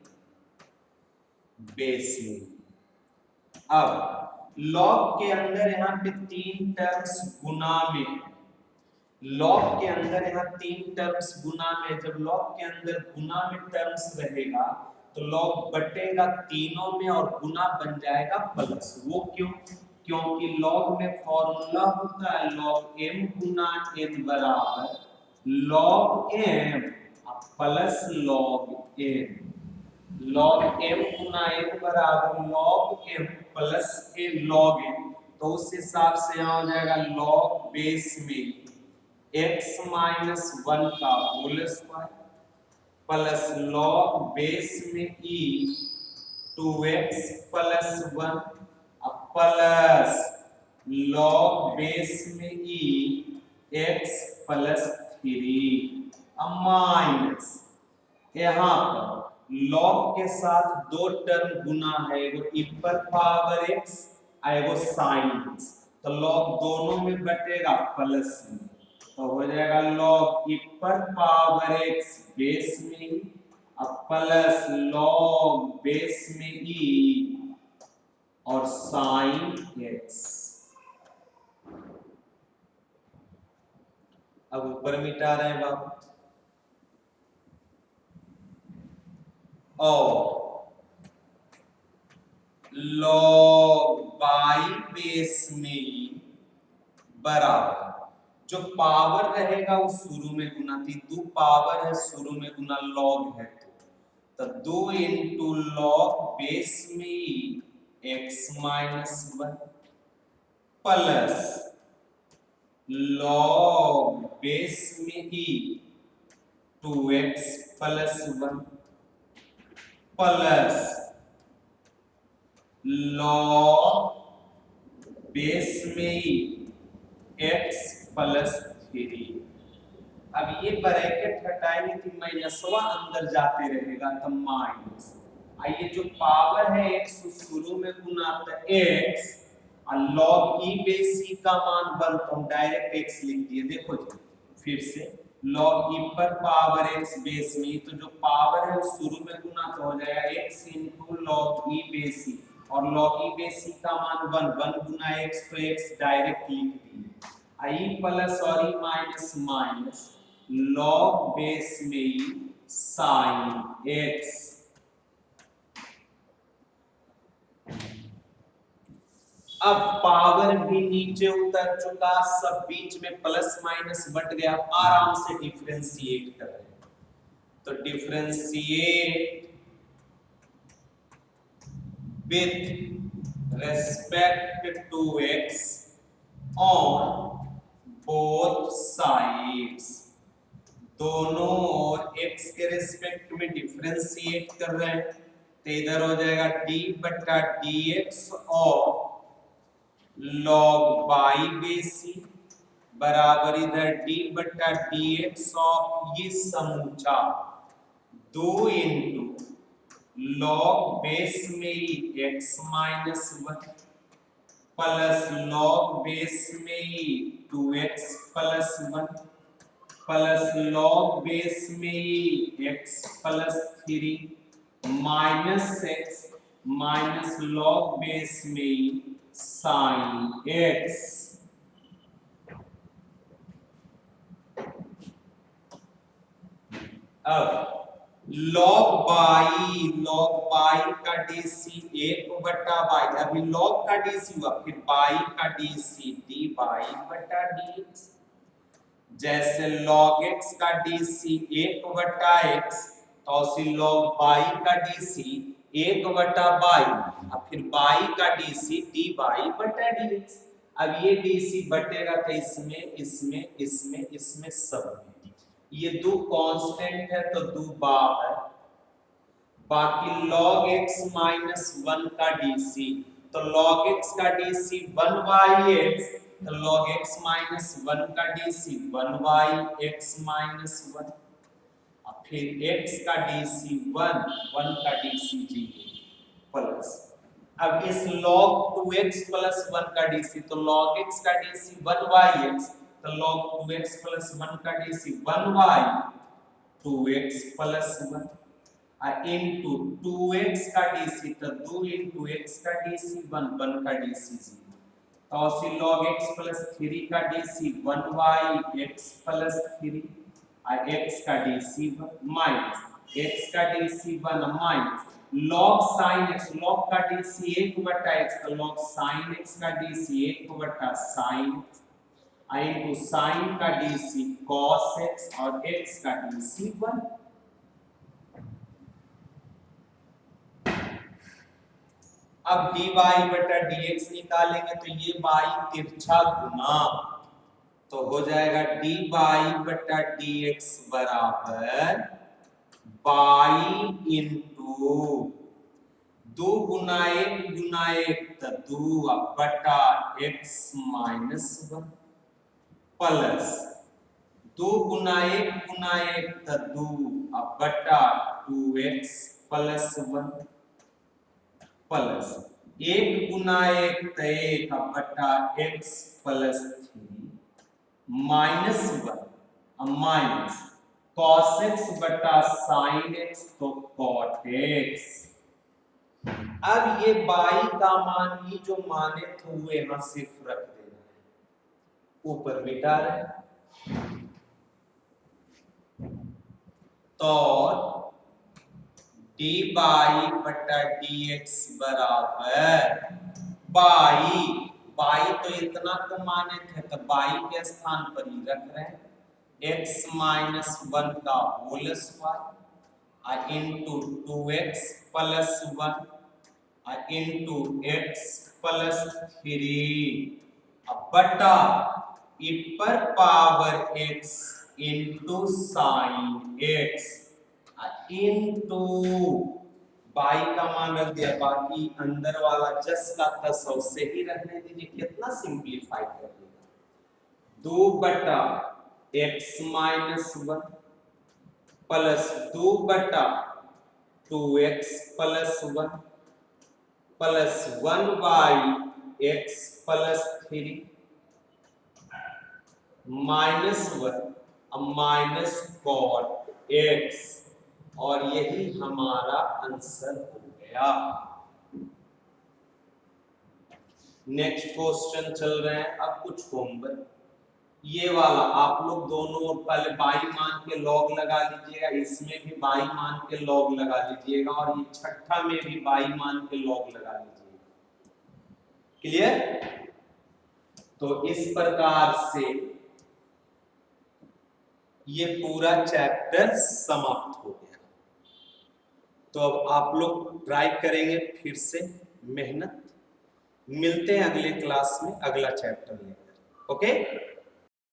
बेस में। अब log के अंदर यहाँ पे 3 टर्म्स गुना में है, log के अंदर यहाँ 3 टर्म्स गुना में, जब log के अंदर गुना में टर्म्स रहेगा तो log बटेगा तीनों में और गुना बन जाएगा प्लस। वो क्यों? क्योंकि log में फॉर्मूला होता है log m गुना n बराबर log m plus log m, log m गुना n बराबर log m plus log m, तो उस हिसाब से यहाँ हो जाएगा log बेस में x माइनस 1 का whole square plus log base में e 2x plus 1 plus log base में e x प्लस 3 माइनस यहाँ पर log के साथ 2 टर्म गुना है, एगो इपर पावर x एगो साइन x, तो log दोनों में बटेगा प्लस में, तो हो जाएगा log इपर पावर x बेस में प्लस log बेस में e और साइन x। अब ऊपर मिटा रहे हैं बाबू, और log बाई बेस में बराबर जो पावर रहेगा वो शुरू में गुना थी, 2 पावर है शुरू में गुना log है, तो 2 इंटू log बेस में x minus 1 plus log base में ही 2x plus 1 plus log base में ही x प्लस 3। अब ये ब्रैकेट हटाएंगे तो माइनसवा अंदर जाते रहेगा तो माइनस, आइए जो पावर है x शुरू में गुना तो x और log e बेस c का मान 1, तो हम डायरेक्ट x लिख दिए। देखो जी फिर से log e पर पावर x बेस में, तो जो पावर है वो शुरू में गुना तो हो जाएगा x into log e base c, और log e बेस c का मान 1 गुना x, तो x डायरेक्ट लिख दिए। i प्लस और e minus minus log base में साइन x, अब पावर भी नीचे उतर चुका, सब बीच में प्लस माइनस बट गया, आराम से डिफरेंशिएट कर रहे हैं, तो differentiate with respect to x on both sides, दोनों ओर x के रेस्पेक्ट में डिफरेंशिएट कर रहे हैं, तो इधर हो जाएगा d बटा dx और log बाई बेस c बराबर इधर d बटा dx ऑफ ये समूचा 2 इंटू log बेस में x minus 1 plus log base में 2x plus 1 plus log base में x plus 3 minus x minus log base में साइन x। अब log बाई का dc 1 बटा बाई, अभी log का dc हुआ, फिर बाई का dc d बाई बटा dx, जैसे log x का dc 1 बटा x, तो उसी log बाई का dc 1 बटा बाई, और फिर बाई का dc d बाई बटा dx। अब ये DC बटेगा तो इसमें इसमें इसमें इसमें सब में, ये दो कांस्टेंट है तो दो बार है, बाकी log x माइनस 1 का DC, तो log x का DC 1/x, तो log x माइनस 1 का DC 1/x माइनस 1, और फिर x का DC 1, 1 का DC 0 प्लस, अब इस log 2x प्लस 1 का DC, तो log x का DC 1/x, तो log 2x प्लस 1 का DC 1/2x plus 1, into 2x का DC, तो 2 इंटू x का DC 1, 1 का DC 0, तो उसी log x प्लस 3 का DC 1/x प्लस 3, x का DC 1 माइनस x का DC 1 minus log sin x, log का DC 1/x, तो log sin x का DC 1/sin x, into sin का DC cos x और x का DC 1। अब dy बटा dx निकालेंगे तो ये y तिरछा गुना, तो हो जाएगा dy बटा dx बराबर y इंटू 2 गुना 1 तो 2 बटा x माइनस 1 प्लस 2 गुना 1 तो 2 बटा 2x प्लस 1 प्लस 1 गुना 1 तो 1 बटा x plus 3 minus 1 minus cos x बटा sin x, तो cot x। अब ये y का मान ही जो माने थे वो यहां सिर्फ रख देना है, ऊपर मिटा रहे, तो dy बटा dx बराबर y तो इतना तो माने थे, तो y के स्थान पर ही रख रहे हैं, x माइनस 1 का whole square into 2x plus 1 into x plus 3 बटा e पर power x into sine x into y का मान रख दिया, बाकी अंदर वाला जस का तस से ही रखने दीजिए, कितना सिंप्लीफाई कर देगा, 2 बटा x माइनस 1 प्लस 2 बटा 2x plus 1 plus 1/x plus 3 minus 1 minus cot x, और यही हमारा आंसर हो गया। नेक्स्ट क्वेश्चन चल रहे हैं, अब कुछ होमवर्क, ये वाला आप लोग दोनों पहले बाई मान के लॉग लगा लीजिएगा, इसमें भी बाई मान के लॉग लगा लीजिएगा, और ये छठा में भी बाई मान के लॉग लगा लीजिएगा। क्लियर? तो इस प्रकार से ये पूरा चैप्टर समाप्त हो गया। तो अब आप लोग ट्राई करेंगे फिर से मेहनत, मिलते हैं अगले क्लास में अगला चैप्टर लेकर। ओके?